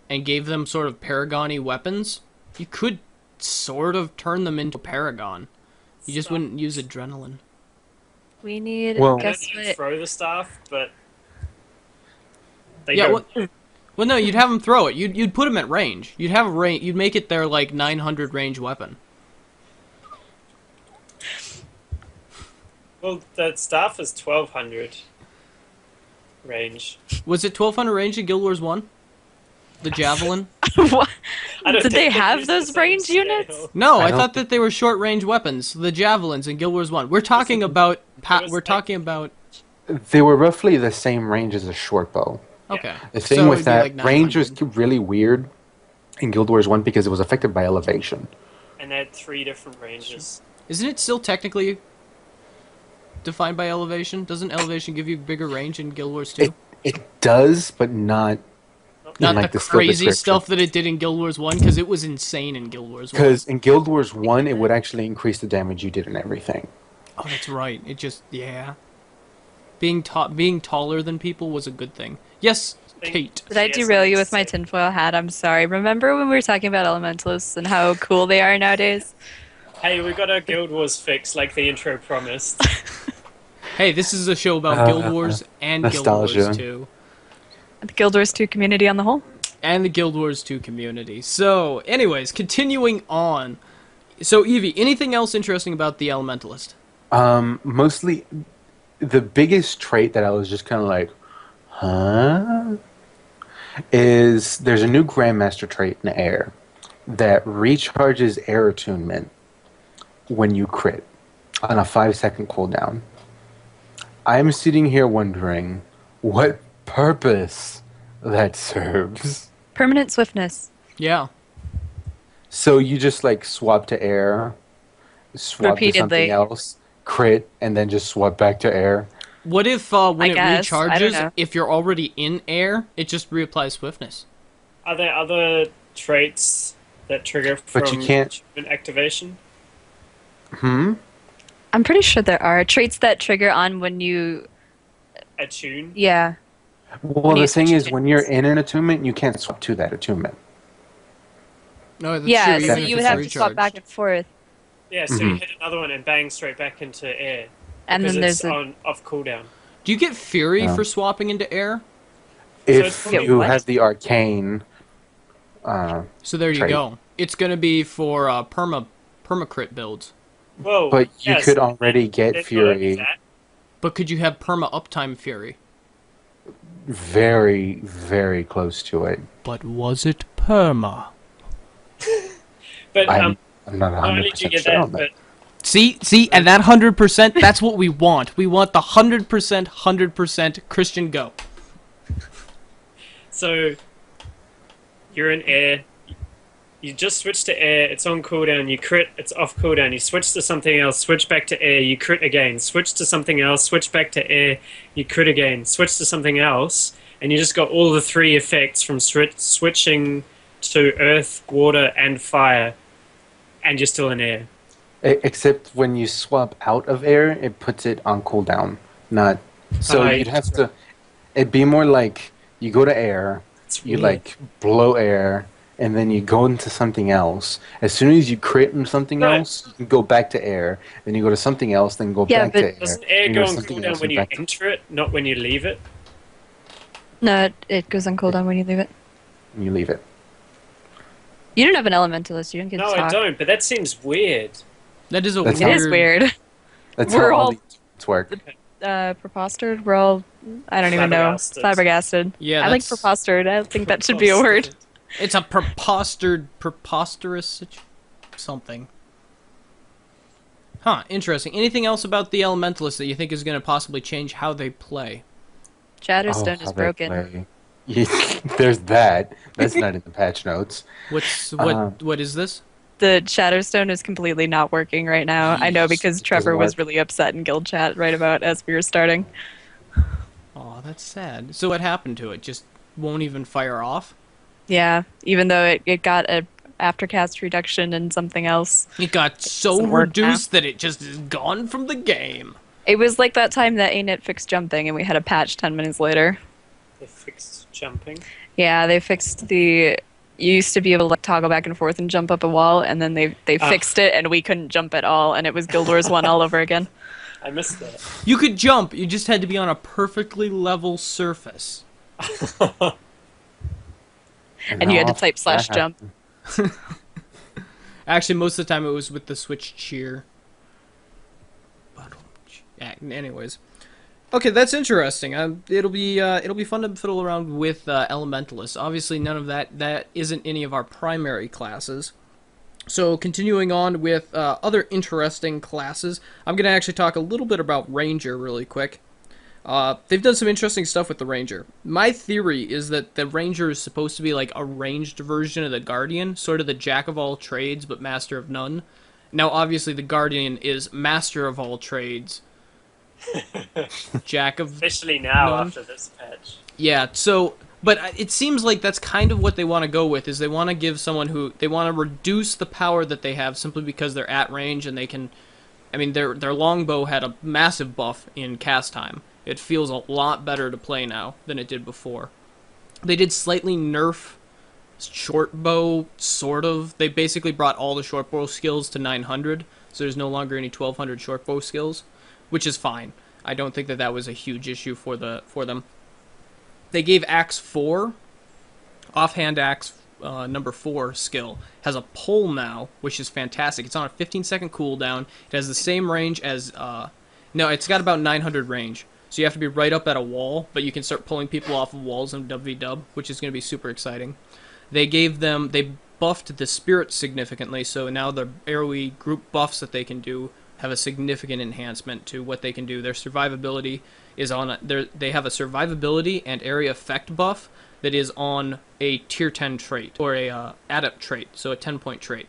and gave them sort of Paragon-y weapons, you could sort of turn them into a Paragon. You just wouldn't use adrenaline. We need. Well- I don't Guess know what? throw the staff, but they Yeah, go. well, no, you'd have them throw it. You'd put them at range. You'd have a range. You'd make it their, like, 900 range weapon. Well, the staff is 1200 range. Was it 1200 range in Guild Wars 1? The Javelin? What? I don't Did think they have use the those same range scale. units? No, I I don't thought that they were short-range weapons. The Javelins in Guild Wars 1. We're talking about... was We're like- talking about... They were roughly the same range as a short bow. Okay. The thing So with it'd be that, like range was 900. really weird in Guild Wars 1 because it was affected by elevation. And they had 3 different ranges. Isn't it still technically defined by elevation? Doesn't elevation give you bigger range in Guild Wars 2? It does, but not Not in, like, the skill crazy description. stuff that it did in Guild Wars 1, because it was insane in Guild Wars 1. Because in Guild Wars 1, it would actually increase the damage you did and everything. Oh, that's right. It just... Yeah. Being taller than people was a good thing. Yes, Kate. Did I Yes, derail you I'm with my saying. tinfoil hat? I'm sorry. Remember when we were talking about elementalists and how cool they are nowadays? Hey, we got our Guild Wars fixed like the intro promised. Hey, this is a show about Guild Wars and Guild nostalgia. Wars 2. The Guild Wars 2 community on the whole? And the Guild Wars 2 community. So, anyways, continuing on. So, Evie, anything else interesting about the Elementalist? Mostly, the biggest trait that I was just kind of like, huh? Is there's a new Grandmaster trait in air that recharges air attunement when you crit on a 5-second cooldown. I'm sitting here wondering what purpose that serves. Permanent swiftness. Yeah. So you just like swap to air, swap to something Repeatedly. else, crit, and then just swap back to air. What if, when I it guess. I don't recharges, know. if you're already in air, it just reapplies swiftness? Are there other traits that trigger But from you can't- achievement activation? I'm pretty sure there are traits that trigger on when you. Attune? Yeah. Well, the Needs thing to is, change. when you're in an attunement, you can't swap to that attunement. No, that's Yeah, true, so even if you would it's have to swap recharged. back and forth. Yeah, so you hit another one and bang straight back into air. And because then it's there's a. on off cooldown. Do you get Fury Yeah. for swapping into air? If it's- Yeah, you what? have the arcane, So there you Trait. go. It's going to be for perma-crit builds. Whoa. but you yes, could already get it's not Fury that. But could you have perma-uptime Fury? very, very close to it. But was it perma? But I'm not not only do you 100% get sure that, on that. but See, and that 100%, that's what we want. We want the 100% Christian go. so you're in air. You just switch to air, it's on cooldown, you crit, it's off cooldown, you switch to something else, switch back to air, you crit again, switch to something else, switch back to air, you crit again, switch to something else, and you just got all the 3 effects from switching to earth, water, and fire, and you're still in air. Except when you swap out of air, it puts it on cooldown. Not so Right. you'd have to. It'd be more like you go to air, It's you weird. like blow air, and then you go into something else. As soon as you crit in something Right. else, you can go back to air. Then you go to something else, then go Yeah, back but to air. Doesn't air then go to on something cooldown else, when and you back to- enter it, not when you leave it? No, it goes on cooldown when you leave it. and you leave it. You don't have an elementalist. You don't get No, to talk. I don't, but that seems weird. That is a That's weird... It is weird. That's We're how all all- these work. Prepostered. We're all. I don't even know. Flabbergasted. Flabbergasted. Yeah, I like that's- prepostered. I think that should be a word. It's a preposterous something. Huh, interesting. Anything else about the Elementalist that you think is going to possibly change how they play? Shatterstone Oh, is how they broken. play. There's that. That's not in the patch notes. What is this? The Shatterstone is completely not working right now. I know because It Trevor doesn't was work. really upset in guild chat right about as we were starting. Oh, that's sad. So what happened to it? Just won't even fire off? Yeah, even though it got a aftercast reduction and something else. It got so doesn't work reduced that it just is gone from the game. It was like that time that ANET fixed jumping and we had a patch 10 minutes later. They fixed jumping. Yeah, they fixed the... You used to be able to like, toggle back and forth and jump up a wall, and then they fixed it and we couldn't jump at all, and it was Guild Wars 1 all over again. I missed that. You could jump, you just had to be on a perfectly level surface. And you had to type /jump. Actually, most of the time it was with the switch cheer. Anyways, okay, that's interesting. It'll be fun to fiddle around with elementalists. Obviously, none of that isn't any of our primary classes. So continuing on with other interesting classes, I'm gonna actually talk a little bit about Ranger really quick. They've done some interesting stuff with the Ranger. My theory is that the Ranger is supposed to be like a ranged version of the Guardian, sort of the jack of all trades but master of none. Now, obviously, the Guardian is master of all trades. Jack of Officially now none. after this patch. Yeah, so, but it seems like that's kind of what they want to go with, is they want to give someone who, they want to reduce the power that they have simply because they're at range and they can, I mean, their longbow had a massive buff in cast time. It feels a lot better to play now than it did before. They did slightly nerf short bow, sort of. They basically brought all the short bow skills to 900, so there's no longer any 1200 short bow skills, which is fine. I don't think that was a huge issue for them. They gave Axe 4, offhand Axe number 4 skill, has a pull now, which is fantastic. It's on a 15-second cooldown. It has the same range as... no, it's got about 900 range. So you have to be right up at a wall, but you can start pulling people off of walls in WW, which is going to be super exciting. They buffed the spirits significantly, so now the AoE group buffs that they can do have a significant enhancement to what they can do. Their survivability is on they have a survivability and area effect buff that is on a tier 10 trait, or a adept trait, so a 10-point trait.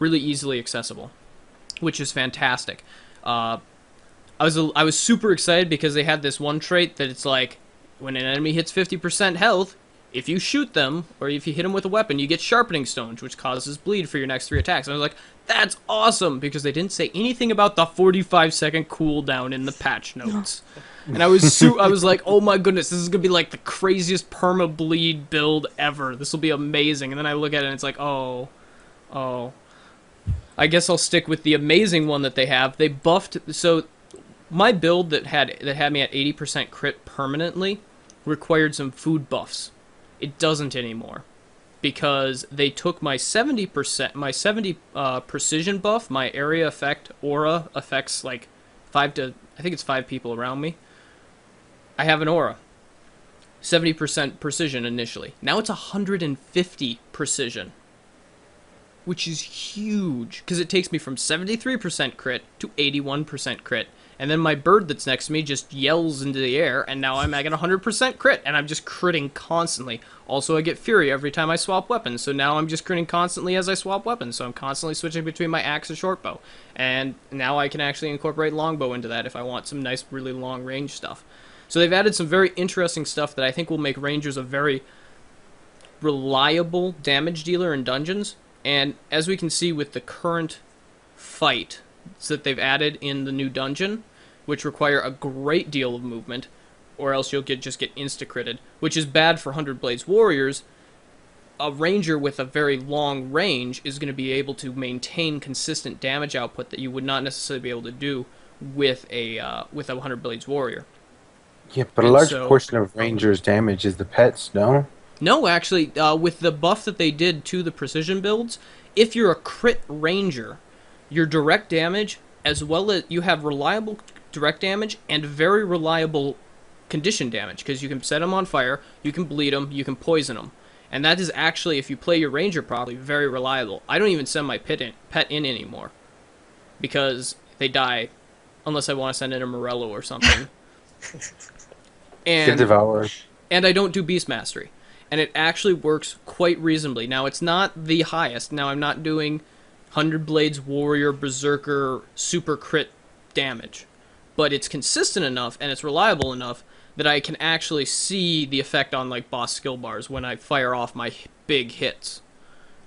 Really easily accessible, which is fantastic. I was super excited because they had this one trait that it's like, when an enemy hits 50% health, if you shoot them, or if you hit them with a weapon, you get Sharpening Stones, which causes bleed for your next 3 attacks. And I was like, that's awesome, because they didn't say anything about the 45-second cooldown in the patch notes. And I was like, oh my goodness, this is going to be like the craziest perma-bleed build ever. This will be amazing. And then I look at it and it's like, oh. I guess I'll stick with the amazing one that they have. They buffed, so my build that had me at 80% crit permanently required some food buffs. It doesn't anymore, because they took my 70 precision buff, my area effect, aura affects like 5 people around me. I have an aura. 70% precision initially. Now it's 150 precision, which is huge, because it takes me from 73% crit to 81% crit. And then my bird that's next to me just yells into the air, and now I'm at 100% crit, and I'm just critting constantly. Also, I get Fury every time I swap weapons, so now I'm just critting constantly as I swap weapons, so I'm constantly switching between my axe and shortbow. And now I can actually incorporate longbow into that if I want some nice, really long range stuff. So they've added some very interesting stuff that I think will make Rangers a very reliable damage dealer in dungeons. And as we can see with the current fight that they've added in the new dungeon, which require a great deal of movement, or else you'll just get insta-critted, which is bad for 100 Blades Warriors. A Ranger with a very long range is going to be able to maintain consistent damage output that you would not necessarily be able to do with a 100 Blades Warrior. Yeah, but a large portion of Ranger's damage is the pets, no? No, actually, with the buff that they did to the precision builds, if you're a crit Ranger, your direct damage, as well as you have reliable direct damage and very reliable condition damage, because you can set them on fire, you can bleed them, you can poison them. And that is actually, if you play your Ranger properly, very reliable. I don't even send my pet in anymore, because they die, unless I want to send in a Morello or something. Get devoured. And I don't do Beast Mastery. And it actually works quite reasonably. Now, it's not the highest. Now, I'm not doing 100 Blades Warrior, Berserker, super crit damage. But it's consistent enough, and it's reliable enough, that I can actually see the effect on, like, boss skill bars when I fire off my big hits.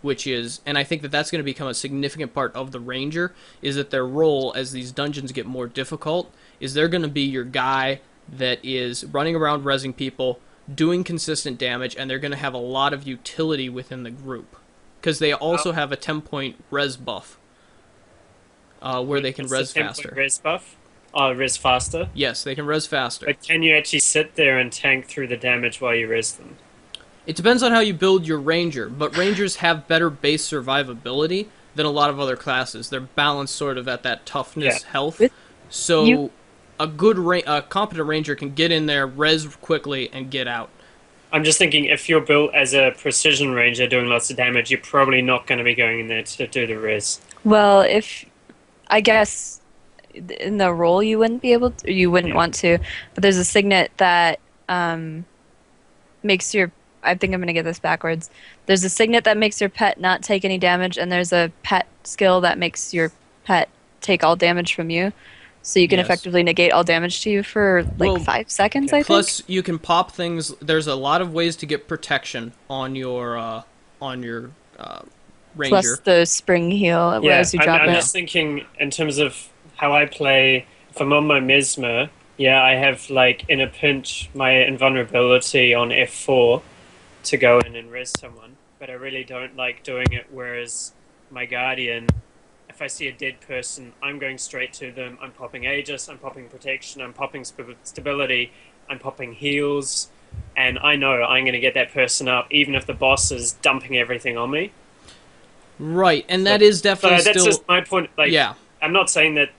which is, and I think that that's going to become a significant part of the Ranger, is that their role as these dungeons get more difficult is they're going to be your guy that is running around rezzing people, doing consistent damage, and they're going to have a lot of utility within the group. Because they also have a 10-point res buff, where they can res faster. Res buff? Oh, res faster? Yes, they can res faster. But can you actually sit there and tank through the damage while you res them? It depends on how you build your Ranger, but Rangers have better base survivability than a lot of other classes. They're balanced sort of at that toughness, health. So a competent Ranger can get in there, res quickly, and get out. I'm just thinking, if you're built as a precision Ranger doing lots of damage, you're probably not going to be going in there to do the res. Well, I guess in the role you wouldn't be able to, you wouldn't want to, but there's a signet that makes your, I think I'm going to get this backwards. There's a signet that makes your pet not take any damage, and there's a pet skill that makes your pet take all damage from you. So you can effectively negate all damage to you for 5 seconds, I think. Plus, you can pop things. There's a lot of ways to get protection on your Ranger. Plus the spring heal as you drop it. I'm just thinking in terms of how I play. If I'm on my Mesmer, I have in a pinch my invulnerability on F4 to go in and res someone, but I really don't like doing it. Whereas my Guardian, if I see a dead person, I'm going straight to them. I'm popping Aegis, I'm popping Protection, I'm popping Stability, I'm popping Heals, and I know I'm going to get that person up, even if the boss is dumping everything on me. Right, and that is definitely that's just my point. Yeah. I'm not saying that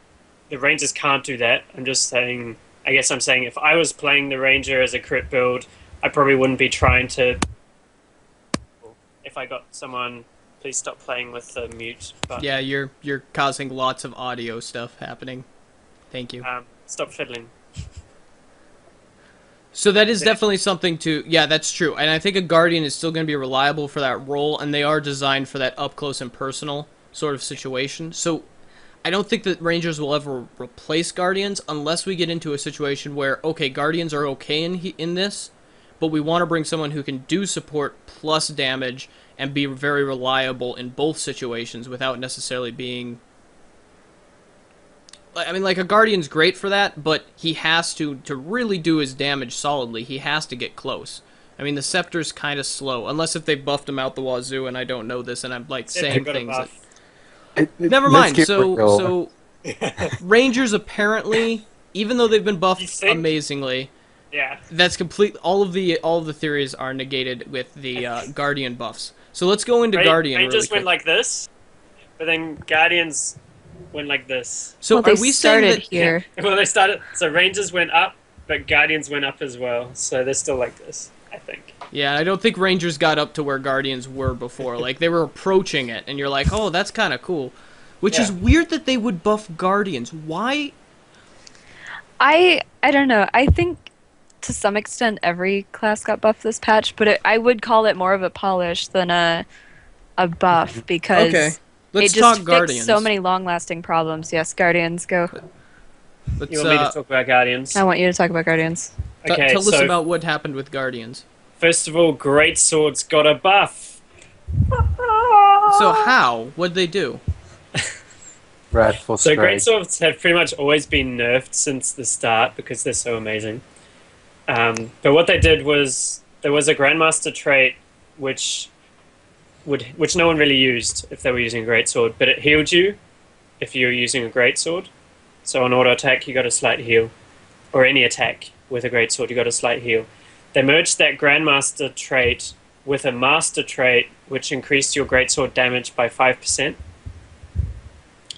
the Rangers can't do that. I'm just saying, I guess I'm saying if I was playing the Ranger as a crit build, I probably wouldn't be trying to... If I got someone... Please stop playing with the mute button. Yeah, you're causing lots of audio stuff happening. Thank you. Stop fiddling. So that is definitely something to... Yeah, that's true. And I think a Guardian is still going to be reliable for that role, and they are designed for that up-close and personal sort of situation. So I don't think that Rangers will ever replace Guardians unless we get into a situation where, okay, Guardians are okay in this, but we want to bring someone who can do support plus damage and be very reliable in both situations without necessarily being... I mean, a Guardian's great for that, but he has to really do his damage solidly, he has to get close. I mean, the Scepter's kind of slow, unless if they buffed him out the wazoo, and I don't know this, and I'm, saying things that... Never mind, so Rangers apparently, even though they've been buffed amazingly... Yeah. That's complete. All of the theories are negated with the Guardian buffs. So let's go into Guardian. Rangers really quick. went like this, but then Guardians went like this. So well, are we saying that here? Well, they started. So Rangers went up, but Guardians went up as well. So they're still like this, I think. Yeah, I don't think Rangers got up to where Guardians were before. They were approaching it, and you're like, oh, that's kind of cool. Which is weird that they would buff Guardians. Why? I don't know. I think to some extent every class got buffed this patch, but I would call it more of a polish than a buff because Let's it just talk fixed Guardians. so many long-lasting problems. Yes, Guardians, go. Let's, You want me to talk about Guardians? I want you to talk about Guardians. Okay, tell us about what happened with Guardians. First of all, Greatswords got a buff. So how? What'd they do? Wrathful So Strike. Greatswords have pretty much always been nerfed since the start because they're so amazing. But what they did was there was a Grandmaster trait which no one really used if they were using a Greatsword, but it healed you if you were using a Greatsword. So on auto attack you got a slight heal, or any attack with a Greatsword you got a slight heal. They merged that Grandmaster trait with a Master trait which increased your Greatsword damage by 5%.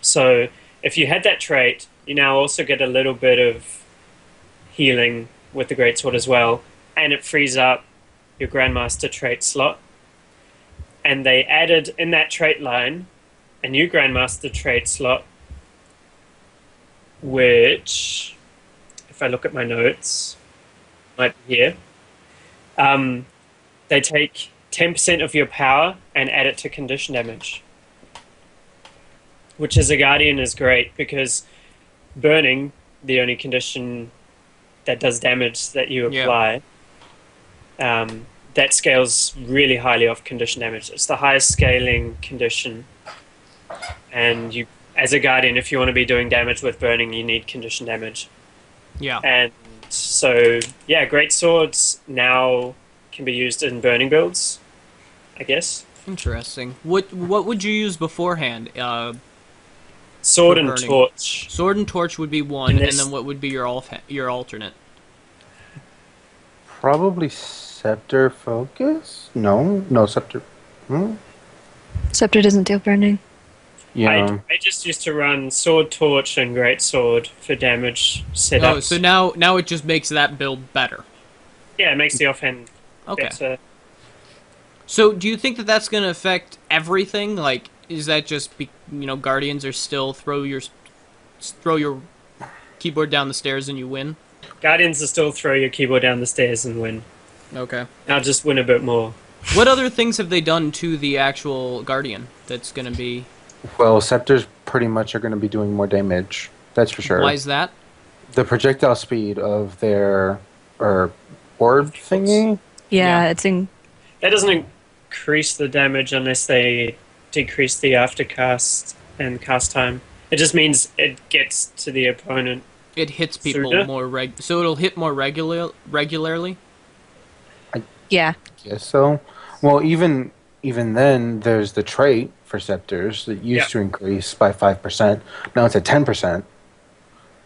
So if you had that trait, you now also get a little bit of healing with the Greatsword as well, and it frees up your Grandmaster trait slot. And they added in that trait line a new Grandmaster trait slot, which, if I look at my notes, might be here. They take 10% of your power and add it to condition damage, which as a Guardian is great because burning, the only condition that does damage that you apply, that scales really highly off condition damage. It's the highest scaling condition, and you, as a guardian, if you want to be doing damage with burning, you need condition damage. Yeah. And so, yeah, great swords now can be used in burning builds, I guess. Interesting. What would you use beforehand? Sword For and burning. torch. Sword and torch would be one, And and this- then what would be your alternate? Probably scepter focus. No scepter. Hmm? Scepter doesn't deal burning. Yeah. I just used to run sword, torch, and great sword for damage setups. Oh, so now it just makes that build better. Yeah, it makes the offhand Okay. better. So do you think that that's going to affect everything? Like, is that just Guardians are still throw your keyboard down the stairs and you win? Guardians will still throw your keyboard down the stairs and win. Okay. I'll just win a bit more. What other things have they done to the actual Guardian that's going to be... Well, scepters pretty much are going to be doing more damage. That's for sure. Why is that? The projectile speed of their orb thingy. Yeah, Yeah. it's in. That doesn't increase the damage unless they decrease the aftercast and cast time. It just means it gets to the opponent. It hits people Sooner? more so it'll hit more regularly? Yeah. Guess so. Well, even then, there's the trait for scepters that used Yeah. to increase by 5%. Now it's at 10%.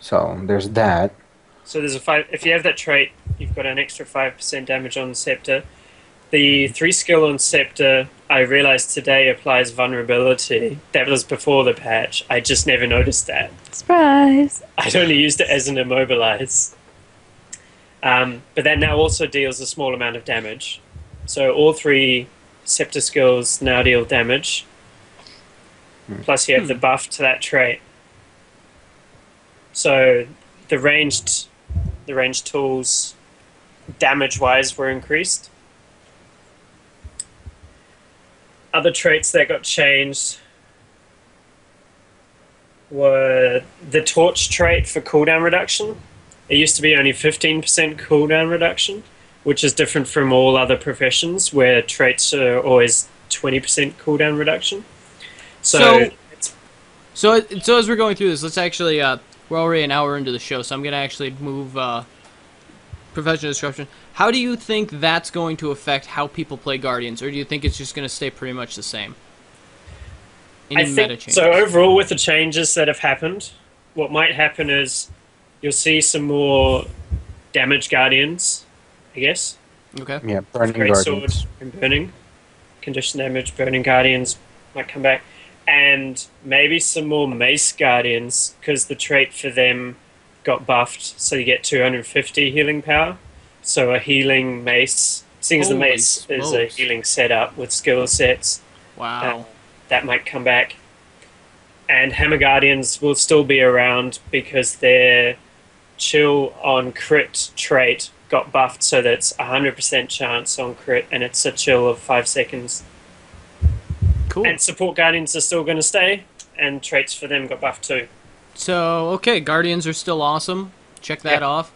So there's that. So there's a 5. If you have that trait, you've got an extra 5% damage on Scepter. The 3 skill on Scepter, I realized today, applies vulnerability. That was before the patch. I just never noticed that. Surprise. I'd only used it as an immobilize. But that now also deals a small amount of damage. So all 3 Scepter skills now deal damage. Plus you have the buff to that trait. So the ranged tools, damage-wise, were increased. Other traits that got changed were the torch trait for cooldown reduction. It used to be only 15% cooldown reduction, which is different from all other professions where traits are always 20% cooldown reduction. So So as we're going through this, let's actually we're already an hour into the show, so I'm gonna actually move professional description. How do you think that's going to affect how people play Guardians, or do you think it's just gonna stay pretty much the same? Any I meta think changes? so. Overall, with the changes that have happened, what might happen is you'll see some more damage guardians, I guess. Okay. Yeah, burning Great sword guardians. and burning, condition damage, burning guardians might come back, and maybe some more mace guardians because the trait for them got buffed, so you get 250 healing power. So a healing mace, seeing as the Holy mace is a smokes. healing setup with skill sets. Wow. That might come back. And Hammer Guardians will still be around because their chill on crit trait got buffed so that it's 100% chance on crit and it's a chill of 5 seconds. Cool. And support Guardians are still going to stay and traits for them got buffed too. So okay, Guardians are still awesome. Check that Yeah. off.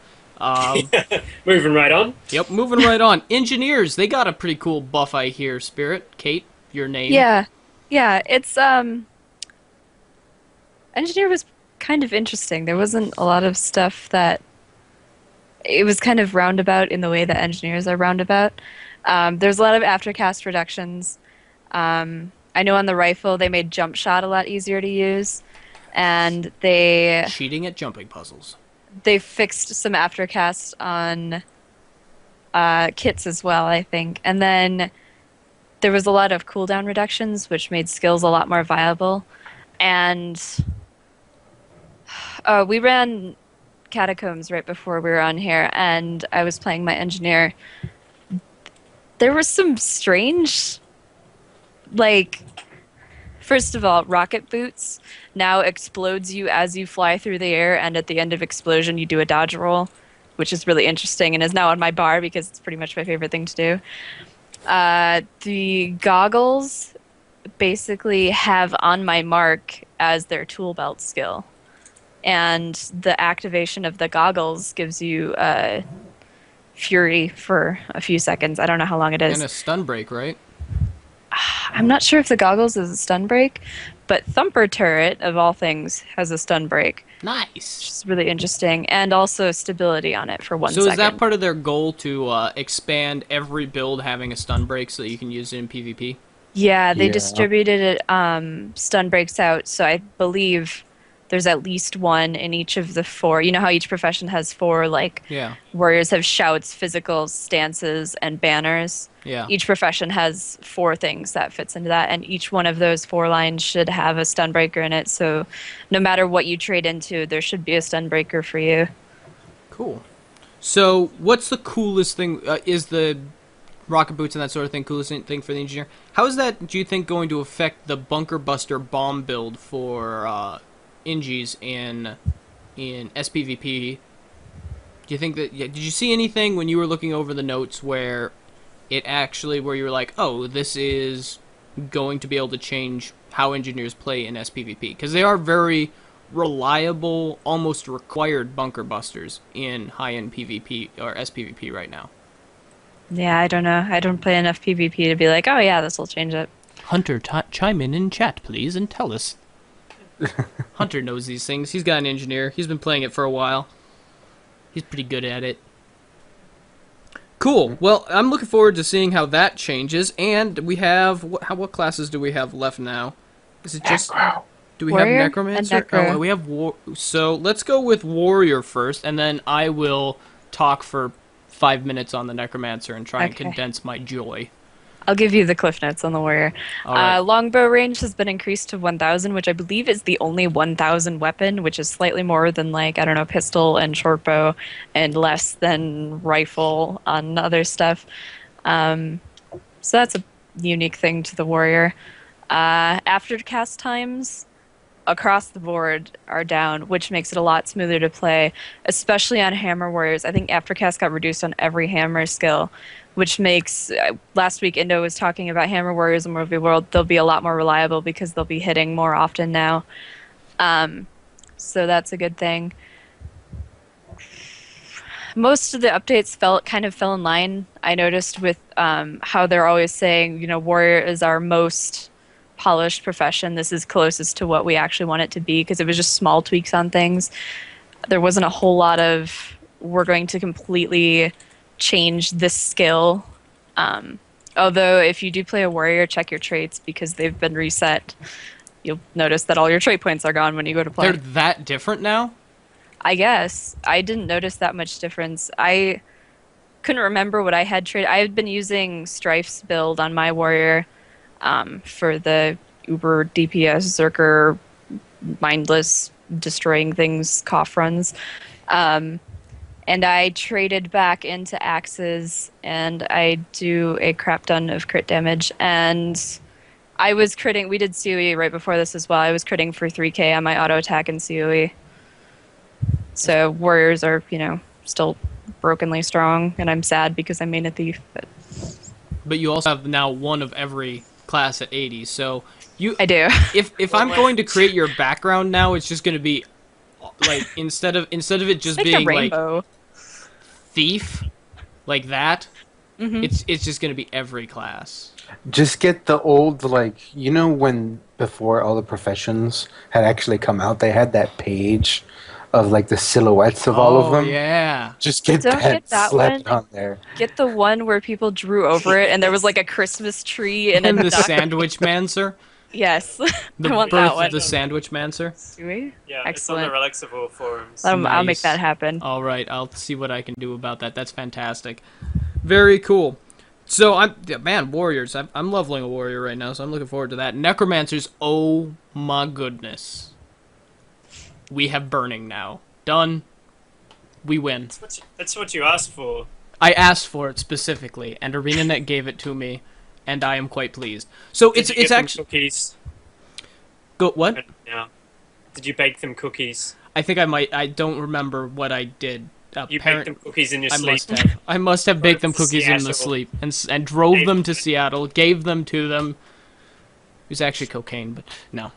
Moving right on. Yep, moving right on. Engineers, they got a pretty cool buff, I hear. Spirit, Kate, your name. Yeah. Yeah. It's Engineer was kind of interesting. There wasn't a lot of stuff that. It was kind of roundabout in the way that engineers are roundabout. There's a lot of aftercast reductions. I know on the rifle they made jump shot a lot easier to use, and they Cheating at jumping puzzles. fixed some aftercast on kits as well, I think. And then there was a lot of cooldown reductions, which made skills a lot more viable. And we ran Catacombs right before we were on here, and I was playing my engineer. There were some strange, like, first of all, rocket boots now explodes you as you fly through the air, and at the end of explosion you do a dodge roll, which is really interesting and is now on my bar because it's pretty much my favorite thing to do. The goggles basically have on my mark as their tool belt skill, and the activation of the goggles gives you Fury for a few seconds. I don't know how long it is. And a stun break, right? I'm not sure if the goggles is a stun break, but Thumper Turret, of all things, has a stun break, which Nice. is really interesting, and also stability on it for 1 So second. is that part of their goal to expand every build having a stun break so that you can use it in PvP? Yeah, they Yeah. distributed it, stun breaks out, so I believe there's at least one in each of the 4. You know how each profession has 4, like, Yeah. warriors have shouts, physicals, stances, and banners. Yeah. Each profession has 4 things that fits into that, and each one of those 4 lines should have a stun breaker in it, so no matter what you trade into, there should be a stun breaker for you. Cool. So what's the coolest thing? Is the rocket boots and that sort of thing coolest thing for the engineer? How is that, do you think, going to affect the Bunker Buster bomb build for Ingies in SPVP? Do you think that, did you see anything when you were looking over the notes where where you were like, oh, this is going to be able to change how engineers play in SPVP? Because they are very reliable, almost required bunker busters in high-end PvP or SPVP right now. Yeah, I don't know. I don't play enough PvP to be like, oh yeah, this will change it. Hunter, chime in chat, please, and tell us. Hunter knows these things. He's got an engineer. He's been playing it for a while. He's pretty good at it. Cool. Well, I'm looking forward to seeing how that changes. And we have what classes do we have left now? Is it just do we Warrior have and Necromancer? Necro. Oh, we have So let's go with Warrior first, and then I will talk for 5 minutes on the Necromancer and try and Okay. condense my joy. I'll give you the cliff notes on the warrior. All right. Longbow range has been increased to 1,000, which I believe is the only 1,000 weapon, which is slightly more than, like, I don't know, pistol and shortbow, and less than rifle on other stuff. So that's a unique thing to the warrior. Aftercast times across the board are down, which makes it a lot smoother to play, especially on hammer warriors. I think aftercast got reduced on every hammer skill, which makes last week Indo was talking about hammer warriors in Movie World. They'll be a lot more reliable because they'll be hitting more often now. So that's a good thing. Most of the updates kind of fell in line. I noticed with how they're always saying, warrior is our most polished profession. This is closest to what we actually want it to be, because it was just small tweaks on things. There wasn't a whole lot of, we're going to completely change this skill. Although if you do play a warrior, check your traits because they've been reset. You'll notice that all your trait points are gone when you go to play. They're that different now? I guess. I didn't notice that much difference. I couldn't remember what I had traded. I had been using Strife's build on my warrior for the Uber DPS Zerker mindless destroying things cough runs. And I traded back into axes, and I do a crap ton of crit damage. And I was critting. We did COE right before this as well. I was critting for 3k on my auto attack in COE. So warriors are, still brokenly strong, and I'm sad because I main a thief. But you also have now one of every class at 80. So I do. If I'm going to create your background now, it's just going to be like instead of it just Like a being rainbow. like thief, like that, Mhm. it's just going to be every class. Just get the old, when before all the professions had actually come out, they had that page of the silhouettes of all of them. Yeah. Just get Don't that get that slapped one. on there. Get the one where people drew over it, and there was like a Christmas tree and And a the duck. Sandwich Mancer. Yes, The I want birth that one. of the Sandwich Mancer. Do we? Yeah, Excellent. it's on the Relics of Orr forums. I'll make Nice. that happen. All right, I'll see what I can do about that. That's fantastic. Very cool. So warriors. I'm leveling a warrior right now, so I'm looking forward to that. Necromancers. Oh my goodness. We have burning now. Done. We win. That's what you asked for. I asked for it specifically, and ArenaNet gave it to me, and I am quite pleased. So Did you it's give them actually cookies. what? Yeah. Did you bake them cookies? I think I might. I don't remember what I did. You baked them cookies in your I sleep. must have. I must have baked them to cookies in the Seattle. sleep and drove Gave them to them. Seattle. Gave them to them. It was actually cocaine, but no.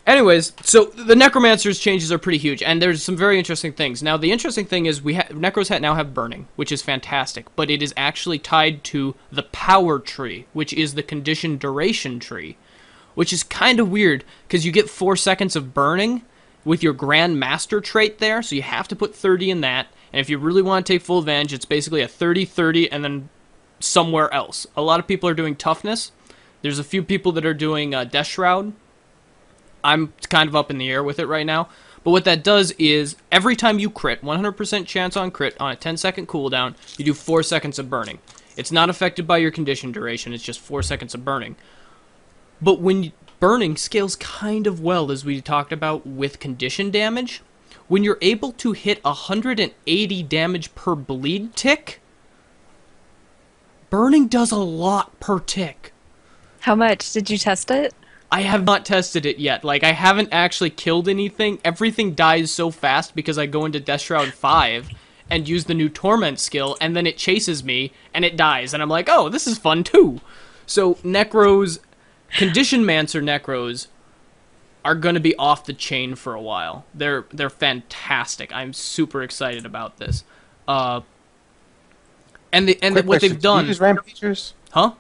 Anyways, so the Necromancer's changes are pretty huge, and there's some very interesting things. Now, the interesting thing is Necros now have Burning, which is fantastic, but it is actually tied to the Power Tree, which is the Condition Duration Tree, which is kind of weird, because you get 4 seconds of Burning with your Grand Master trait there, so you have to put 30 in that, and if you really want to take full advantage, it's basically a 30-30 and then somewhere else. A lot of people are doing Toughness. There's a few people that are doing Death Shroud. I'm kind of up in the air with it right now. But what that does is, every time you crit, 100% chance on crit on a 10-second cooldown, you do 4 seconds of burning. It's not affected by your condition duration, it's just 4 seconds of burning. But when burning scales kind of well, as we talked about with condition damage, when you're able to hit 180 damage per bleed tick, burning does a lot per tick. How much? Did you test it? I have not tested it yet. Like, I haven't actually killed anything. Everything dies so fast because I go into Death Shroud 5 and use the new Torment skill, and then it chases me, and it dies. And I'm like, oh, this is fun, too. So, Necros, Condition Mancer Necros, are going to be off the chain for a while. They're fantastic. I'm super excited about this. What they've done... Do you use Rampagers? Huh?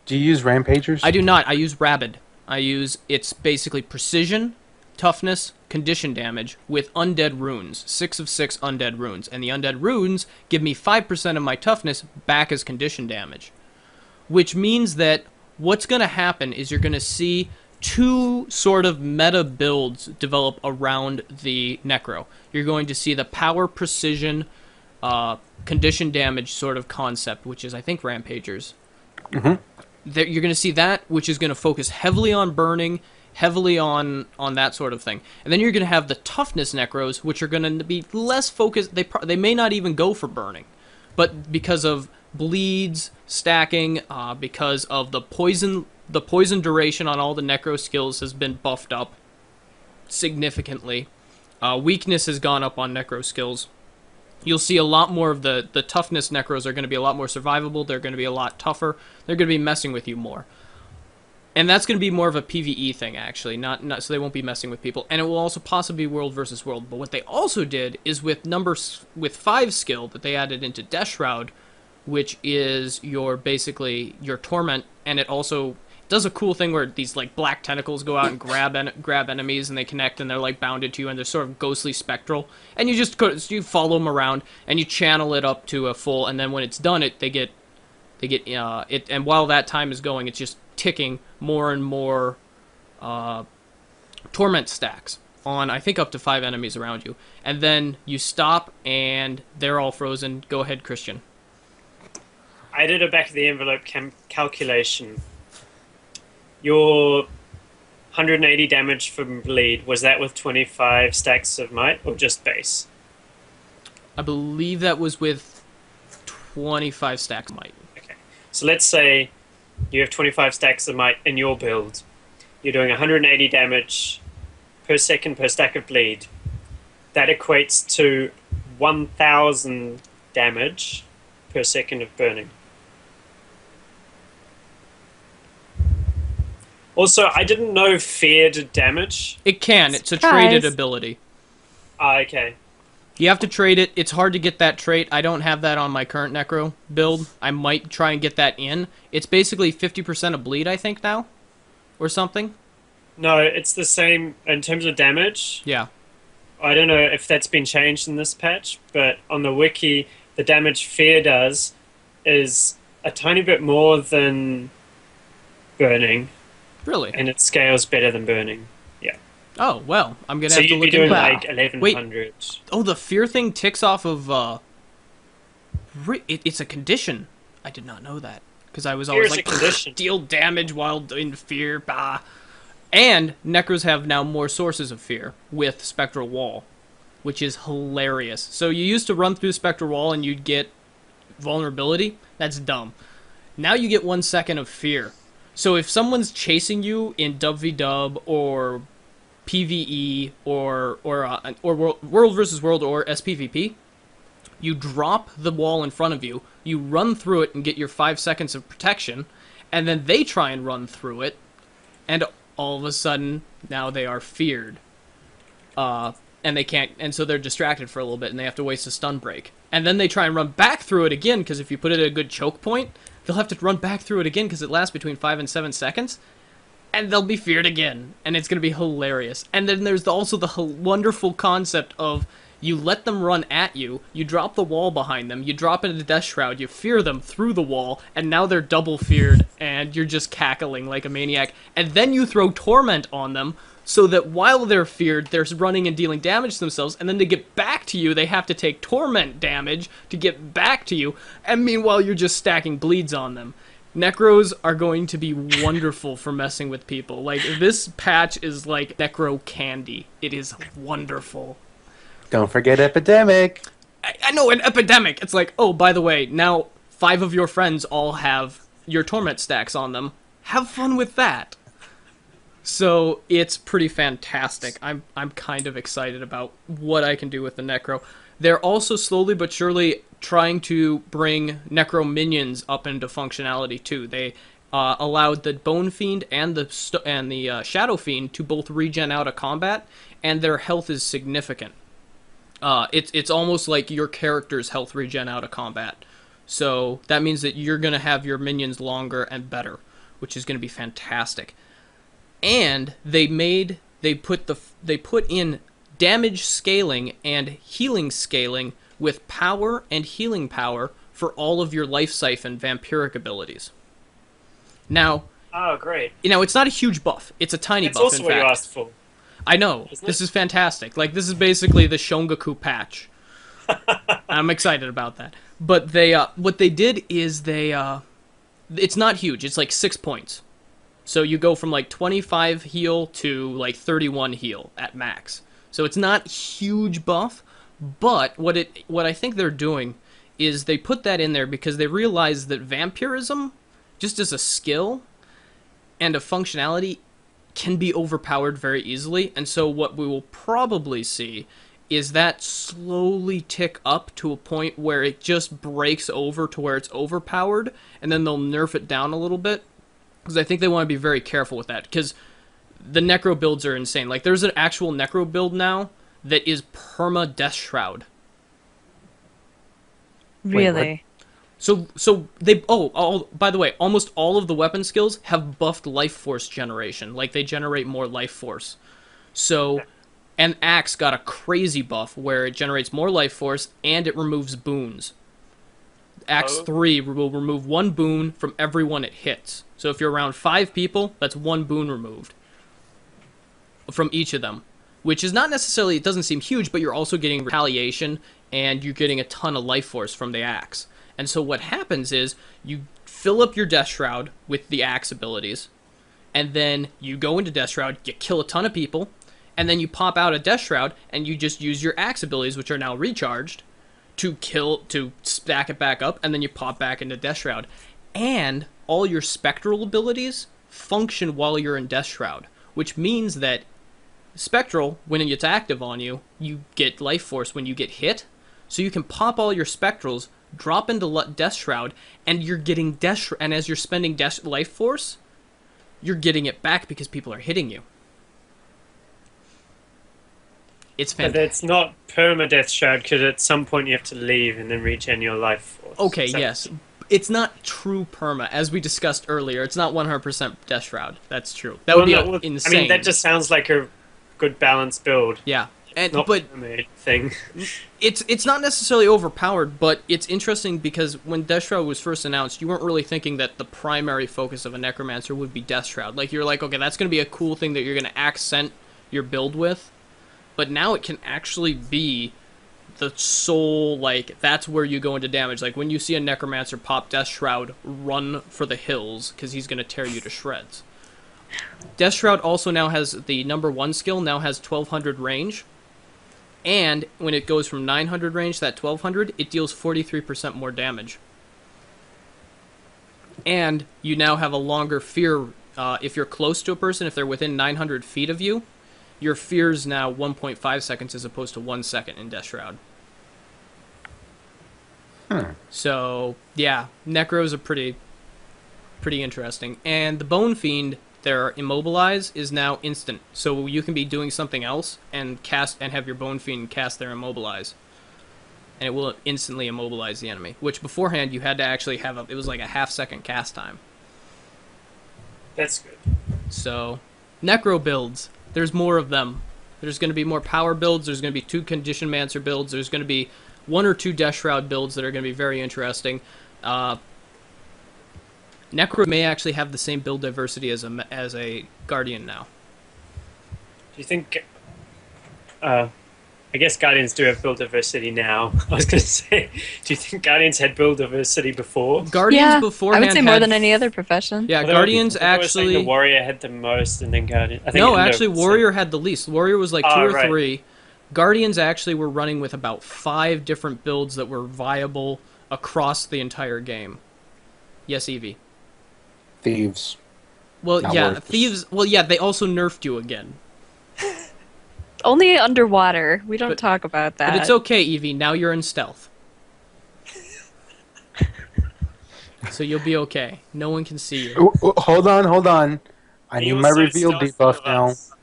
Do you use Rampagers? I do not. I use Rabid. It's basically precision, toughness, condition damage with undead runes. 6 of 6 undead runes. And the undead runes give me 5% of my toughness back as condition damage. Which means that what's going to happen is you're going to see 2 sort of meta builds develop around the Necro. You're going to see the power, precision, condition damage sort of concept, which is, I think, Rampagers. Mm-hmm. You're going to see that, which is going to focus heavily on burning, heavily on that sort of thing. And then you're going to have the toughness necros, which are going to be less focused. They may not even go for burning, but because of bleeds, stacking, because of the poison duration on all the necro skills has been buffed up significantly. Weakness has gone up on necro skills. You'll see a lot more of the toughness necros are going to be a lot more survivable. They're going to be a lot tougher. They're going to be messing with you more. And that's going to be more of a PvE thing, actually. Not so they won't be messing with people. And it will also possibly be world versus world. But what they also did is with 5 skill that they added into Death Shroud, which is basically your torment, and it also does a cool thing where these like black tentacles go out and grab enemies, and they connect, and they're like bounded to you, and they're sort of ghostly spectral, and you follow them around and you channel it up to a full, and then when it's done, they get it, and while that time is going, it's just ticking more and more torment stacks on, I think, up to 5 enemies around you, and then you stop and they're all frozen. Go ahead, Christian. I did a back of the envelope calculation. Your 180 damage from bleed, was that with 25 stacks of might or just base? I believe that was with 25 stacks of might. Okay. So let's say you have 25 stacks of might in your build. You're doing 180 damage per second per stack of bleed. That equates to 1,000 damage per second of burning. Also, I didn't know fear did damage. It can. It's a traded ability. Okay. You have to trade it. It's hard to get that trait. I don't have that on my current Necro build. I might try and get that in. It's basically 50% of bleed, I think, now? Or something? No, it's the same in terms of damage. Yeah. I don't know if that's been changed in this patch, but on the wiki, the damage fear does is a tiny bit more than burning. Really? And it scales better than burning. Yeah. Oh, well, I'm going to So have to you'd look be doing into that. like 1100. Wait. Oh, the fear thing ticks off of, it's a condition. I did not know that. Because I was always Fear is like, a condition. deal damage while in fear, bah. And Necros have now more sources of fear with Spectral Wall, which is hilarious. So you used to run through Spectral Wall and you'd get vulnerability. That's dumb. Now you get 1 second of fear. So if someone's chasing you in dub-v-dub or PvE or World versus World or SPVP, you drop the wall in front of you, you run through it and get your 5 seconds of protection, and then they try and run through it, and all of a sudden now they are feared. And they can't, and so they're distracted for a little bit, and they have to waste a stun break. And then they try and run back through it again, because if you put it at a good choke point, they'll have to run back through it again, because it lasts between 5 and 7 seconds, and they'll be feared again, and it's going to be hilarious. And then there's also the wonderful concept of you let them run at you, you drop the wall behind them, you drop into the Death Shroud, you fear them through the wall, and now they're double feared, and you're just cackling like a maniac. And then you throw Torment on them, so that while they're feared, they're running and dealing damage to themselves, and then to get back to you, they have to take Torment damage to get back to you, and meanwhile you're just stacking bleeds on them. Necros are going to be wonderful for messing with people. Like, this patch is like Necro candy. It is wonderful. Don't forget Epidemic. I know, an Epidemic. It's like, oh, by the way, now 5 of your friends all have your Torment stacks on them. Have fun with that. So it's pretty fantastic. I'm kind of excited about what I can do with the Necro. They're also slowly but surely trying to bring Necro minions up into functionality too. They allowed the Bone Fiend and the Shadow Fiend to both regen out of combat, and their health is significant. It's almost like your character's health regen out of combat. So that means that you're gonna have your minions longer and better, which is gonna be fantastic. And they put in damage scaling and healing scaling with power and healing power for all of your life siphon vampiric abilities. Now, oh great! It's not a huge buff; it's a tiny buff. It's also in what fact. you asked for. I know. This is fantastic. Like, this is basically the Shongaku patch. I'm excited about that. But what they did is it's not huge. It's like 6 points. So you go from like 25 heal to like 31 heal at max. So it's not huge buff, but what I think they're doing is they put that in there because they realize that vampirism, just as a skill and a functionality, can be overpowered very easily. And so what we will probably see is that slowly tick up to a point where it just breaks over to where it's overpowered, and then they'll nerf it down a little bit. Because I think they want to be very careful with that. Because the Necro builds are insane. Like, there's an actual Necro build now that is perma Death Shroud. Really? So they... by the way, almost all of the weapon skills have buffed life force generation. Like, they generate more life force. So... And Axe got a crazy buff where it generates more life force and it removes boons. Axe 3 will remove 1 boon from everyone it hits. So if you're around 5 people, that's 1 boon removed from each of them. Which is not necessarily, it doesn't seem huge, but you're also getting retaliation and you're getting a ton of life force from the Axe. And so what happens is you fill up your Death Shroud with the Axe abilities, and then you go into Death Shroud, you kill a ton of people, and then you pop out a Death Shroud and you just use your Axe abilities, which are now recharged, to stack it back up, and then you pop back into Death Shroud. And all your spectral abilities function while you're in Death Shroud, which means that Spectral, when it gets active on you, you get life force when you get hit, so you can pop all your Spectrals, drop into Death Shroud, and you're getting Death Shroud, and as you're spending life force, you're getting it back because people are hitting you. It's fantastic. But it's not perma-death shroud because at some point you have to leave and then regen your life force. Okay, yes. It's not true perma, as we discussed earlier. It's not 100% Death Shroud. That's true. That would be insane. I mean, that just sounds like a good balanced build. Yeah. Not but a thing. It's not necessarily overpowered, but it's interesting because when Death Shroud was first announced, you weren't really thinking that the primary focus of a Necromancer would be Death Shroud. Like, you're like, okay, that's going to be a cool thing that you're going to accent your build with. But now it can actually be the sole, like, that's where you go into damage. Like, when you see a Necromancer pop Death Shroud, run for the hills, because he's going to tear you to shreds. Death Shroud also now has the number 1 skill, now has 1200 range. And when it goes from 900 range to that 1200, it deals 43% more damage. And you now have a longer fear. If you're close to a person, if they're within 900 feet of you, your fear's now 1.5 seconds as opposed to 1 second in Death Shroud. So, yeah, Necros are pretty interesting. And the Bone Fiend their immobilize is now instant. So you can be doing something else and cast and have your Bone Fiend cast their immobilize, and it will instantly immobilize the enemy. Which beforehand you had to actually have it was like a half-second cast time. That's good. So, Necro builds. There's more of them. There's going to be more power builds. There's going to be 2 Condition Mancer builds. There's going to be 1 or 2 Death Shroud builds that are going to be very interesting. Necro may actually have the same build diversity as a Guardian now. Do you think... I guess Guardians do have build diversity now. I was going to say, do you think Guardians had build diversity before? Guardians beforehand I would say more than any other profession. Yeah, Although, Guardians I was saying actually... the Warrior had the most, and then Guardian... I think No, Indo actually, was Warrior had the least. Warrior was like 2 or right. 3. Guardians actually were running with about 5 different builds that were viable across the entire game. Yes, Evie. Thieves. Well, Not yeah, Warriors. Thieves... Well, yeah, they also nerfed you again. Only underwater. We don't But- talk about that. But it's okay, Evie. Now you're in stealth. So you'll be okay. No one can see you. Hold on. I He need was my so reveal stealthful debuff of now. us.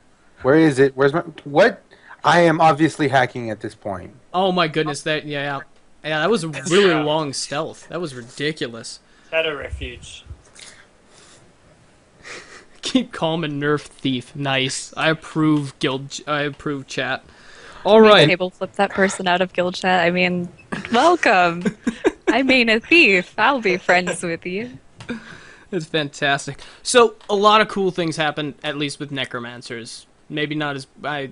Where is it? Where's my... What? I am obviously hacking at this point. Oh my goodness, yeah, that was a really long stealth. That was ridiculous. Shadow Refuge. Keep calm and nerf thief. Nice. I approve I approve chat. All right. Table flip that person out of guild chat. I mean, welcome. I mean, a thief. I'll be friends with you. It's fantastic. So a lot of cool things happen, at least with necromancers. Maybe not as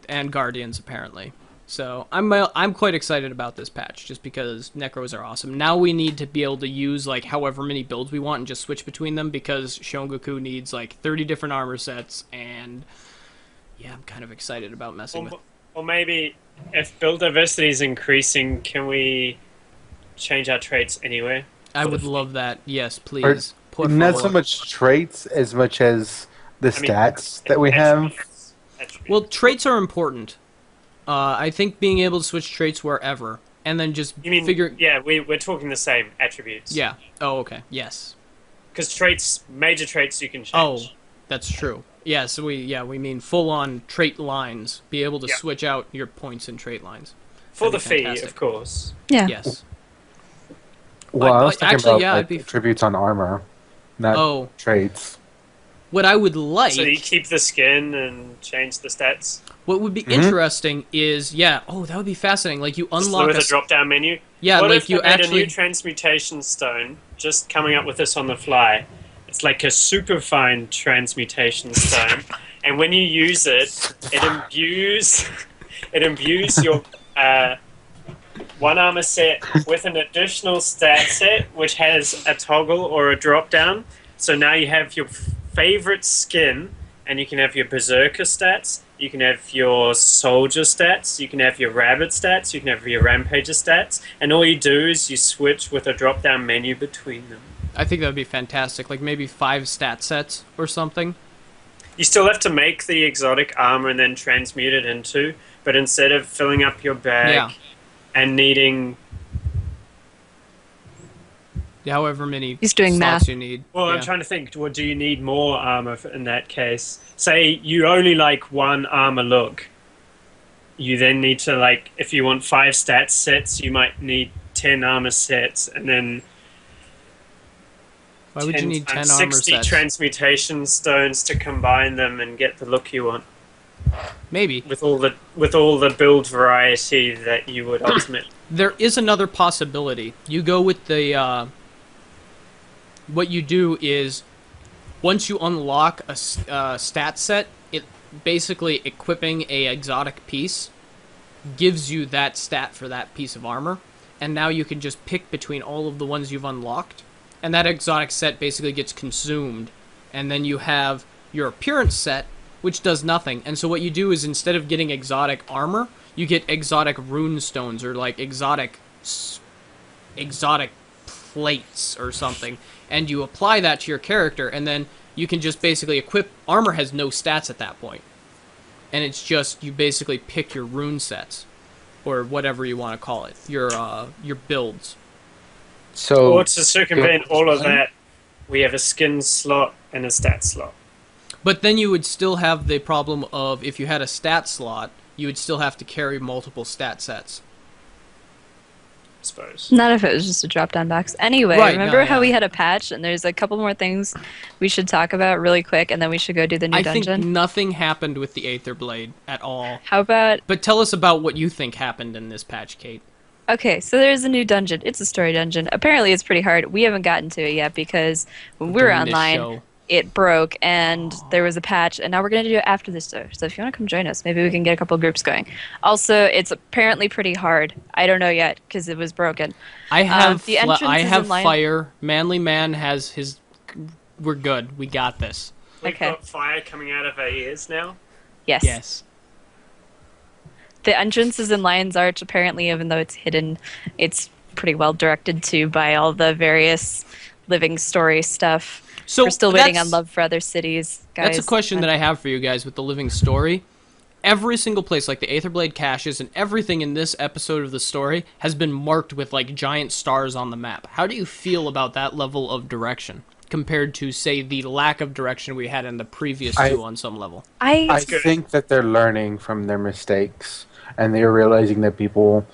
and guardians apparently. So I'm quite excited about this patch, just because necros are awesome. Now we need to be able to use like however many builds we want and just switch between them, because Shongoku needs like 30 different armor sets, and yeah, I'm kind of excited about messing with. Or maybe if build diversity is increasing, can we change our traits anyway? I would love that. Yes, please. Por Not so favor. much traits as much as the I mean, stats that we have. Attributes. Well, traits are important. I think being able to switch traits wherever, and then just you mean, figure... yeah, we're talking the same attributes. Yeah. Oh, okay. Yes. Because traits, major traits you can change. Oh, that's true. Yeah, so we mean full-on trait lines. Be able to Yeah. switch out your points in trait lines. For the That'd be fee, fantastic. of course. Yeah. Yes. Well, I was But talking actually, about yeah, like, I'd be... attributes on armor, not Oh, traits. what I would like... So you keep the skin and change the stats. What would be Mhm. interesting is, yeah, oh, that would be fascinating. Like, you Just unlock with a... a drop-down menu. Yeah, What like, if you they made a actually... new transmutation stone? Just coming up with this on the fly. It's like a super fine transmutation stone, and when you use it, it imbues your one armor set with an additional stat set, which has a toggle or a drop-down. So now you have your favorite skin, and you can have your berserker stats. You can have your soldier stats, you can have your rabbit stats, you can have your rampager stats, and all you do is you switch with a drop-down menu between them. I think that would be fantastic. Like, maybe 5 stat sets or something. You still have to make the exotic armor and then transmute it into, but instead of filling up your bag Yeah. and needing... However many He's doing slots math. you need. Well, yeah. I'm trying to think, well, do you need more armor in that case? Say you only like one armor look. You then need to, like, if you want 5 stats sets, you might need 10 armor sets, and then Why would you need 10 times armor 60 sets? transmutation stones to combine them and get the look you want Maybe. with all the build variety that you would ultimately. There is another possibility. You go with the... what you do is, once you unlock a stat set, it basically equipping a exotic piece gives you that stat for that piece of armor, and now you can just pick between all of the ones you've unlocked, and that exotic set basically gets consumed, and then you have your appearance set, which does nothing. And so what you do is, instead of getting exotic armor, you get exotic rune stones, or like exotic plates or something, and you apply that to your character, and then you can just basically equip... Armor has no stats at that point, and it's just, you basically pick your rune sets, or whatever you want to call it, your builds. So Or to circumvent all of that, we have a skin slot and a stat slot. But then you would still have the problem of if you had a stat slot, you would still have to carry multiple stat sets. I suppose. Not if it was just a drop-down box. Anyway, Right, remember no, how yeah. we had a patch, and there's a couple more things we should talk about really quick, and then we should go do the new I dungeon? think nothing happened with the Aetherblade at all. How about... But tell us about what you think happened in this patch, Kate. Okay, so there's a new dungeon. It's a story dungeon. Apparently it's pretty hard. We haven't gotten to it yet because when we were During this online, show. it broke, and there was a patch, and now we're going to do it after this show. So if you want to come join us, maybe we can get a couple groups going. Also, it's apparently pretty hard. I don't know yet because it was broken. I have the entrance I is have in line- fire. Manly Man has his. We're good. We got this. We've Okay. got fire coming out of our ears now. Yes. Yes. The entrance is in Lion's Arch, apparently, even though it's hidden. It's pretty well directed to by all the various living story stuff. So We're still waiting on that's- Love for Other Cities, guys. That's a question that I have for you guys with the living story. Every single place, like the Aetherblade caches and everything in this episode of the story, has been marked with like giant stars on the map. How do you feel about that level of direction compared to, say, the lack of direction we had in the previous two on some level? I good. think that they're learning from their mistakes, and they're realizing that people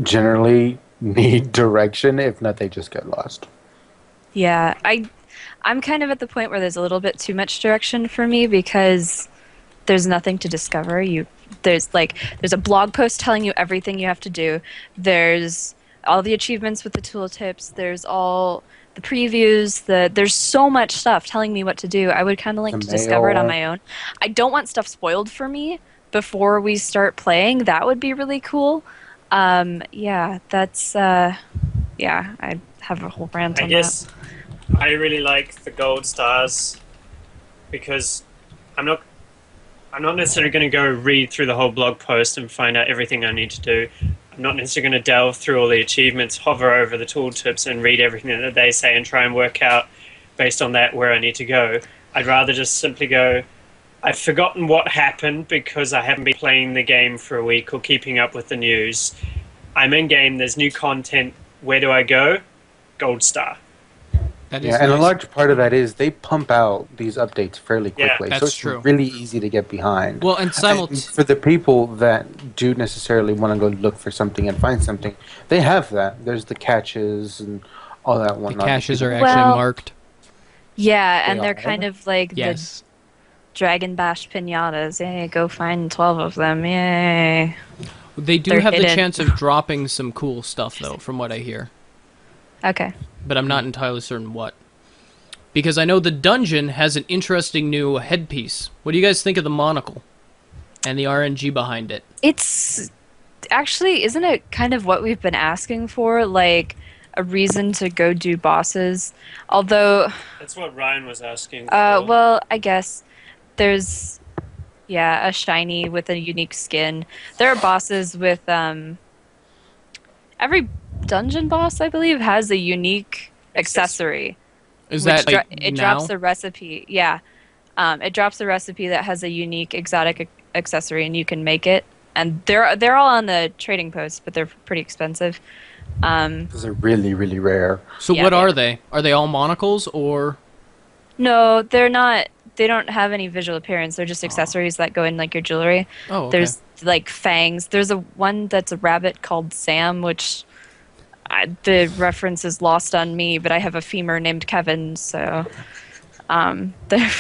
generally need direction. If not, they just get lost. Yeah, I'm kind of at the point where there's a little bit too much direction for me because there's nothing to discover. There's a blog post telling you everything you have to do. There's all the achievements with the tooltips. There's all the previews. There's so much stuff telling me what to do. I would kind of like The to discover it on mail. my own. I don't want stuff spoiled for me before we start playing. That would be really cool. Yeah, that's yeah. I have a whole rant I on guess I really like the gold stars because I'm not necessarily going to go read through the whole blog post and find out everything I need to do. I'm not necessarily going to delve through all the achievements, hover over the tooltips and read everything that they say and try and work out based on that where I need to go. I'd rather just simply go, I've forgotten what happened because I haven't been playing the game for a week or keeping up with the news. I'm in game, there's new content, where do I go? Gold star. That is Yeah, and a nice. large part of that is they pump out these updates fairly Yeah, quickly, that's so it's true. really easy to get behind. Well, and And for the people that do necessarily want to go look for something and find something, they have that. There's the catches and all that the whatnot. caches are Well- actually marked. Yeah, and They they're are? kind of like Yes. the Dragon Bash pinatas. Yay, go find 12 of them. Yay. They do they're have the hidden. chance of dropping some cool stuff, though, from what I hear. Okay. But I'm not entirely certain what. Because I know the dungeon has an interesting new headpiece. What do you guys think of the monocle? And the RNG behind it? It's actually, isn't it kind of what we've been asking for? Like a reason to go do bosses? Although, That's what Ryan was asking. well, I guess there's, yeah, a shiny with a unique skin. There are bosses with, every dungeon boss, I believe, has a unique accessory. Is Which that like it now? drops a recipe? Yeah, it drops a recipe that has a unique exotic accessory, and you can make it. And they're all on the trading post, but they're pretty expensive. Those are really, really rare. So Yeah, what they are are. they? Are they all monocles or? No, they're not. They don't have any visual appearance. They're just accessories that go in like your jewelry. Oh, okay. There's like fangs. There's a one that's a rabbit called Sam, which the reference is lost on me. But I have a femur named Kevin, so there.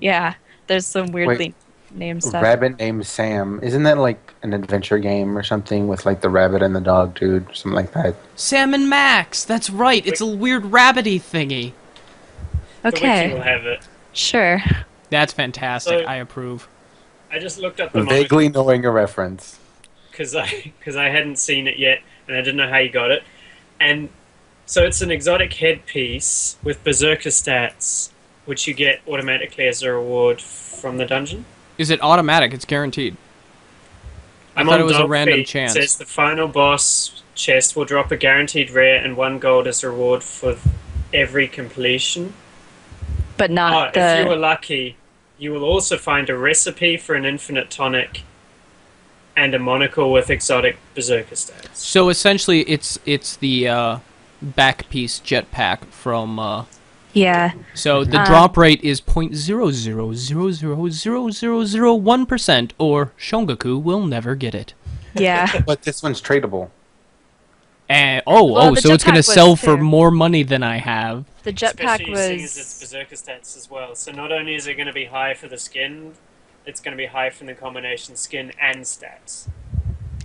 Yeah, there's some weirdly named stuff. Rabbit named Sam. Isn't that like an adventure game or something with like the rabbit and the dog dude? Something like that. Sam and Max. That's right. It's a weird rabbity thingy. The wiki will Okay, have it. sure. That's fantastic. So- I approve. I just looked up the monocle Vaguely knowing a reference. because I hadn't seen it yet and I didn't know how you got it. And so it's an exotic headpiece with berserker stats, which you get automatically as a reward from the dungeon. Is it automatic? It's guaranteed. I thought on it was a Dog random Feet. chance. It says the final boss chest will drop a guaranteed rare and 1 gold as a reward for every completion. But not If you were the. lucky, you will also find a recipe for an infinite tonic and a monocle with exotic berserker stats. So essentially, it's the back piece jetpack from Yeah. So the drop rate is 0.000000001%, or Shongaku will never get it. Yeah. But this one's tradable. And Well, the so it's gonna jetpack sell was for too. more money than I have. The jetpack Especially seeing as it's was. Berserker stats as well. So not only is it going to be high for the skin, it's going to be high from the combination skin and stats.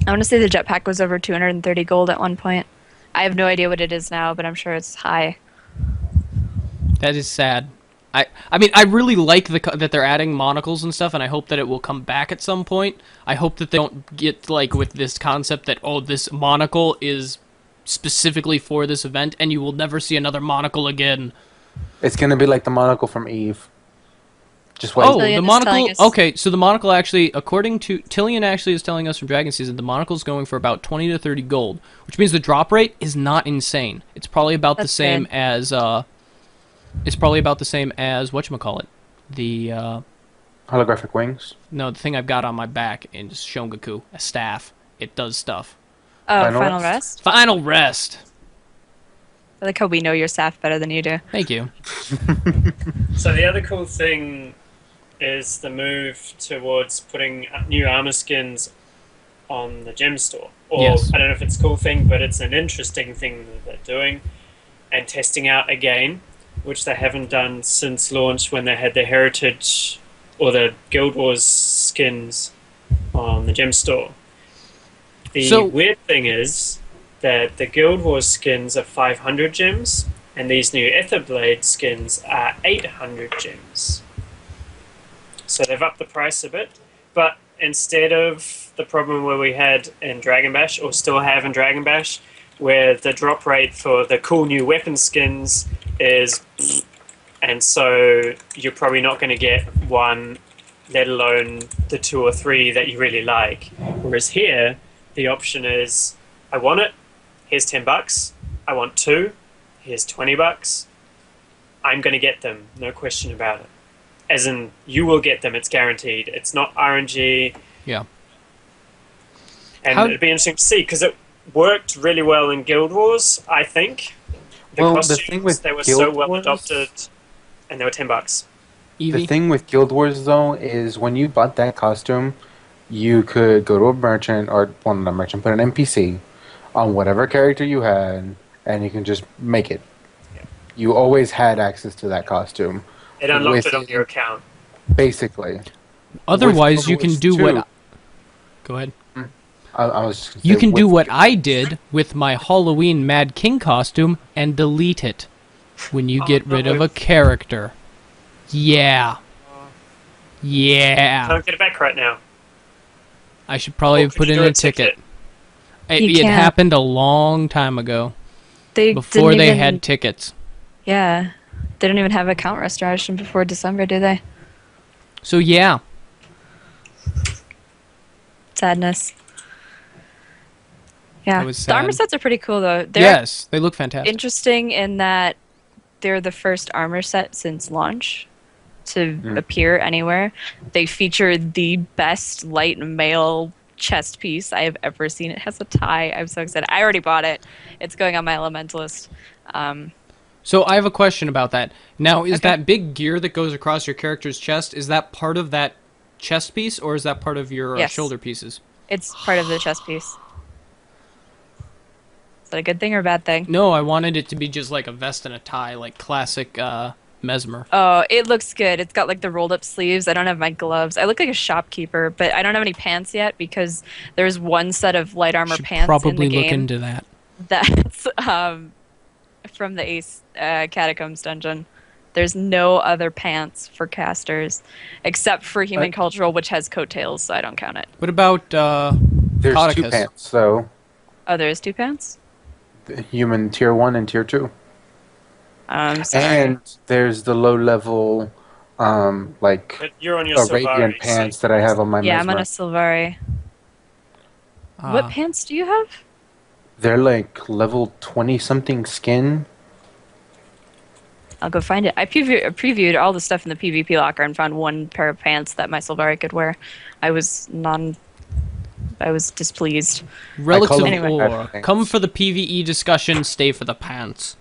I want to say the jetpack was over 230 gold at one point. I have no idea what it is now, but I'm sure it's high. That is sad. I mean, I really like that they're adding monocles and stuff, and I hope that it will come back at some point. I hope that they don't get, like, with this concept that, oh, this monocle is specifically for this event, and you will never see another monocle again. It's gonna be like the monocle from Eve. Just wait. Oh, Tillian the is monocle. telling us- Okay, so the monocle actually, according to Tillian, actually is telling us from Dragon Season, the monocle is going for about 20 to 30 gold, which means the drop rate is not insane. It's probably about the That's same good. as whatchamacallit, the Holographic wings. no, the thing I've got on my back in Shongaku, a staff. It does stuff. Oh, Final final rest? rest? Final rest. I like how we know your staff better than you do. Thank you. So the other cool thing is the move towards putting new armor skins on the gem store. Or Yes. I don't know if it's a cool thing, but it's an interesting thing that they're doing and testing out again, which they haven't done since launch when they had the Heritage or the Guild Wars skins on the gem store. The So- weird thing is that the Guild Wars skins are 500 gems, and these new Aetherblade skins are 800 gems. So they've upped the price a bit, but instead of the problem where we had in Dragon Bash, or still have in Dragon Bash, where the drop rate for the cool new weapon skins is, and so you're probably not going to get one, let alone the 2 or 3 that you really like. Whereas here, the option is, I want it, here's $10. I want 2, here's $20. I'm going to get them, no question about it. As in, you will get them, it's guaranteed. It's not RNG. Yeah. And How- it'd be interesting to see, because it worked really well in Guild Wars, I think. Well, the costumes, thing with they were Guild so well Wars- adopted, and they were $10. Evie. The thing with Guild Wars, though, is when you bought that costume, you could go to a merchant, or, well, not a merchant, but an NPC, on whatever character you had, and you can just make it. Yeah. You always had access to that costume, It unlocked it on With- your account. basically. Otherwise, With you can Guild do Wars what. Go ahead. I was just gonna You say, can do with- what I did with my Halloween Mad King costume and delete it when you Oh, get rid of no. a character. Yeah. Yeah. Can't get it back right now. I should probably Or have could put you in do a ticket. It, You it can't. happened a long time ago, They before didn't they even, had tickets. Yeah. They don't even have account restoration before December, do they? So yeah. Sadness. Yeah. That was The armor sad. sets are pretty cool, though. They're Yes, they look fantastic. interesting in that they're the first armor set since launch to appear anywhere. They feature the best light mail chest piece I have ever seen. It has a tie. I'm so excited. I already bought it. It's going on my Elementalist. So I have a question about that. Now, is Okay. that big gear that goes across your character's chest, is that part of that chest piece, or is that part of your Yes. shoulder pieces? It's part of the chest piece. Is that a good thing or a bad thing? No, I wanted it to be just like a vest and a tie, like classic Mesmer. Oh, it looks good. It's got like the rolled up sleeves. I don't have my gloves. I look like a shopkeeper, but I don't have any pants yet because there's one set of light armor Should pants probably in the look game into that. that's from the Ace Catacombs dungeon. There's no other pants for casters except for Human Cultural, which has coattails, so I don't count it. What about There's two Codicus? pants, so Oh, there is 2 pants? the human tier 1 and tier 2. Sorry. And there's the low level, like, But you're on your Arabian Sylvari, pants so- that I have on my Yeah, I'm on a Mesmer. Sylvari. What Ah. pants do you have? They're like level 20 something skin. I'll go find it. I previewed all the stuff in the PvP locker and found one pair of pants that my Sylvari could wear. I was displeased. Relics call of them Orr. pants. Come for the PvE discussion, stay for the pants.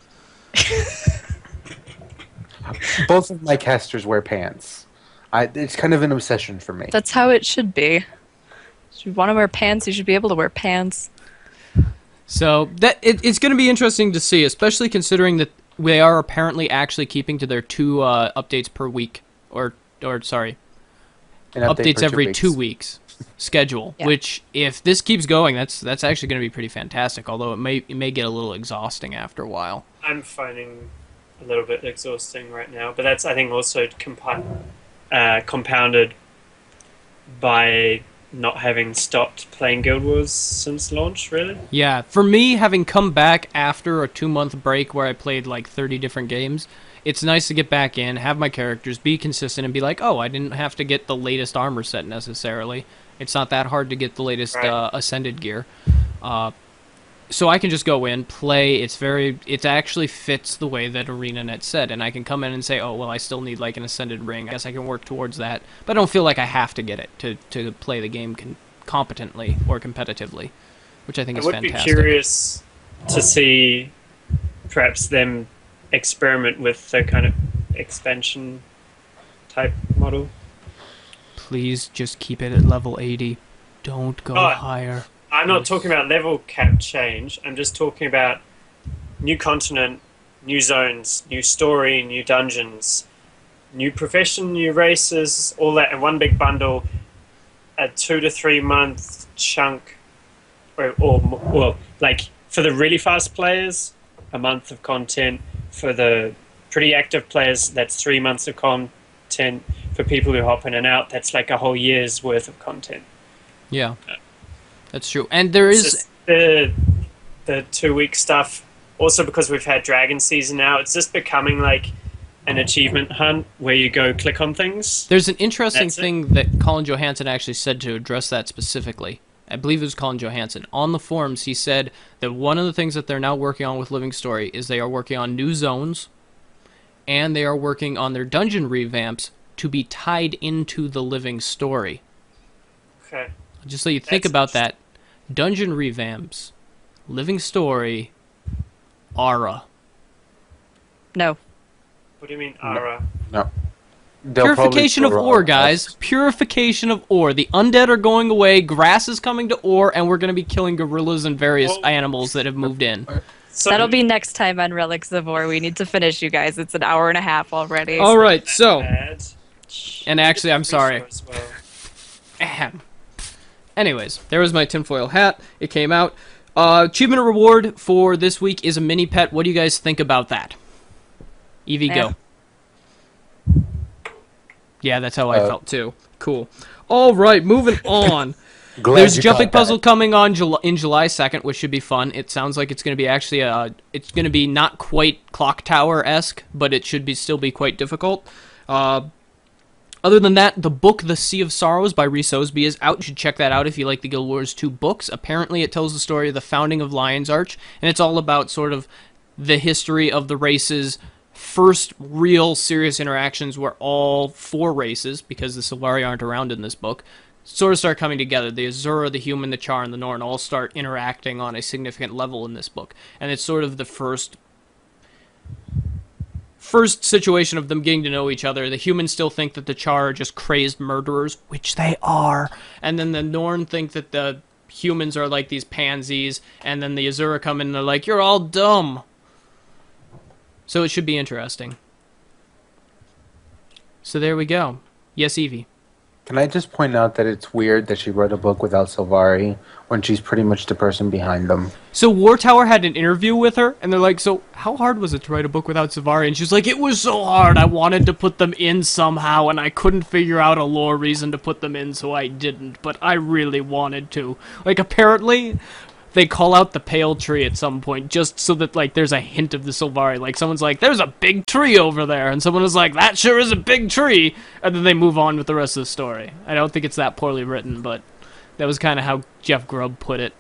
Both of my casters wear pants. It's kind of an obsession for me. That's how it should be. If you want to wear pants, you should be able to wear pants. So it's going to be interesting to see, especially considering that they are apparently actually keeping to their 2 updates per week, or sorry, An update updates for every 2 2 weeks schedule. Yeah. Which, if this keeps going, that's actually going to be pretty fantastic. Although it may get a little exhausting after a while. I'm finding a little bit exhausting right now, but that's, I think, also compounded by not having stopped playing Guild Wars since launch, really. Yeah, for me, having come back after a 2-month break where I played like 30 different games, it's nice to get back in, have my characters, be consistent, and be like, oh, I didn't have to get the latest armor set necessarily. It's not that hard to get the latest Right. Ascended gear. So I can just go in, play. It actually fits the way that ArenaNet said, and I can come in and say, oh, well, I still need like an Ascended ring. I guess I can work towards that, but I don't feel like I have to get it to play the game competently or competitively, which I think I is would fantastic. be curious to see perhaps them experiment with the kind of expansion type model. Please just keep it at level 80. Don't go Oh, higher. I'm not talking about level cap change. I'm just talking about new continent, new zones, new story, new dungeons, new profession, new races, all that in one big bundle. A 2 to 3 month chunk, or like for the really fast players, a month of content. For the pretty active players, that's 3 months of content. For people who hop in and out, that's like a whole year's worth of content. Yeah, that's true. And there It's is... just the 2 week stuff. Also, because we've had Dragon Season now, it's just becoming like an achievement hunt where you go click on things. There's an interesting That's it. thing that Colin Johansson actually said to address that specifically. I believe it was Colin Johansson. On the forums, he said that one of the things that they're now working on with Living Story is they are working on new zones, and they are working on their dungeon revamps to be tied into the Living Story. Okay. Just so you think That's about that. Dungeon revamps, Living Story, Aura. No. What do you mean, Ara? No. They'll probably Purification of throw Orr, all guys. us. Purification of Orr. The undead are going away, grass is coming to Orr, and we're going to be killing gorillas and various Well- animals that have moved in. So, That'll be next time on Relics of Orr. We need to finish, you guys. It's an hour and a half already. All right, so... bad. And actually, I'm sorry. As well. Ahem. Anyways, there was my tinfoil hat. It came out. Achievement reward for this week is a mini pet. What do you guys think about that? Evie, go. Yeah, that's how I felt too. Cool. All right, moving on. Glad There's a you jumping caught that. puzzle coming on in July 2nd, which should be fun. It sounds like it's going to be actually it's going to be not quite Clock Tower-esque, but it should still be quite difficult. Other than that, the book The Sea of Sorrows by Rhys Osby is out. You should check that out if you like the Guild Wars 2 books. Apparently, it tells the story of the founding of Lion's Arch, and it's all about sort of the history of the race's first real serious interactions where all 4 races, because the Sylvari aren't around in this book, sort of start coming together. The Azura, the Human, the Char, and the Norn all start interacting on a significant level in this book. And it's sort of the first situation of them getting to know each other. The Humans still think that the Char are just crazed murderers, which they are. And then the Norn think that the humans are like these pansies. And then the Azura come in and they're like, you're all dumb. So it should be interesting. So there we go. Yes, Evie. Can I just point out that it's weird that she wrote a book without Sylvari when she's pretty much the person behind them? So War Tower had an interview with her, and they're like, so how hard was it to write a book without Sylvari? And she's like, it was so hard. I wanted to put them in somehow, and I couldn't figure out a lore reason to put them in, so I didn't. But I really wanted to. Like, apparently, they call out the pale tree at some point, just so that, like, there's a hint of the Sylvari. Like, someone's like, there's a big tree over there, and someone is like, that sure is a big tree, and then they move on with the rest of the story. I don't think it's that poorly written, but that was kind of how Jeff Grubb put it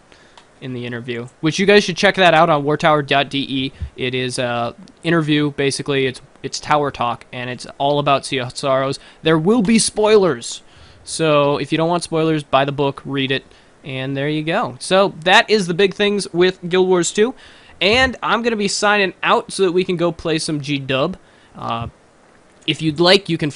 in the interview, which you guys should check that out on wartower.de. It is a interview, basically. It's Tower Talk, and it's all about Sea of Sorrows. There will be spoilers, so if you don't want spoilers, buy the book, read it, and there you go. So that is the big things with Guild Wars 2, and I'm going to be signing out so that we can go play some G-Dub. if you'd like, you can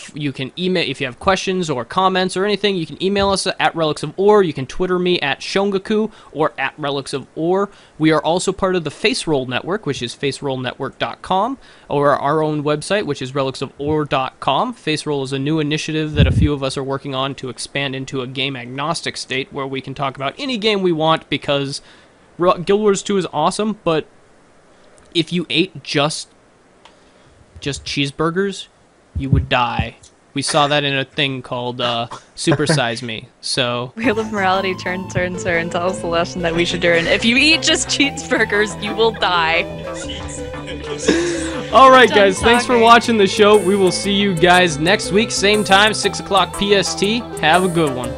email if you have questions or comments or anything. You can email us at Relics of Orr. You can Twitter me at Shongaku or at Relics of Orr. We are also part of the FaceRoll Network, which is facerollnetwork.com, or our own website, which is relicsoforr.com. FaceRoll is a new initiative that a few of us are working on to expand into a game agnostic state where we can talk about any game we want, because Guild Wars 2 is awesome, but if you ate just cheeseburgers, you would die. We saw that in a thing called Super Size Me. So Wheel of Morality, turn, tell us the lesson that we should learn. If you eat just cheeseburgers, you will die. all right, guys, thanks for watching the show. We will see you guys next week, same time, 6 o'clock PST. Have a good one.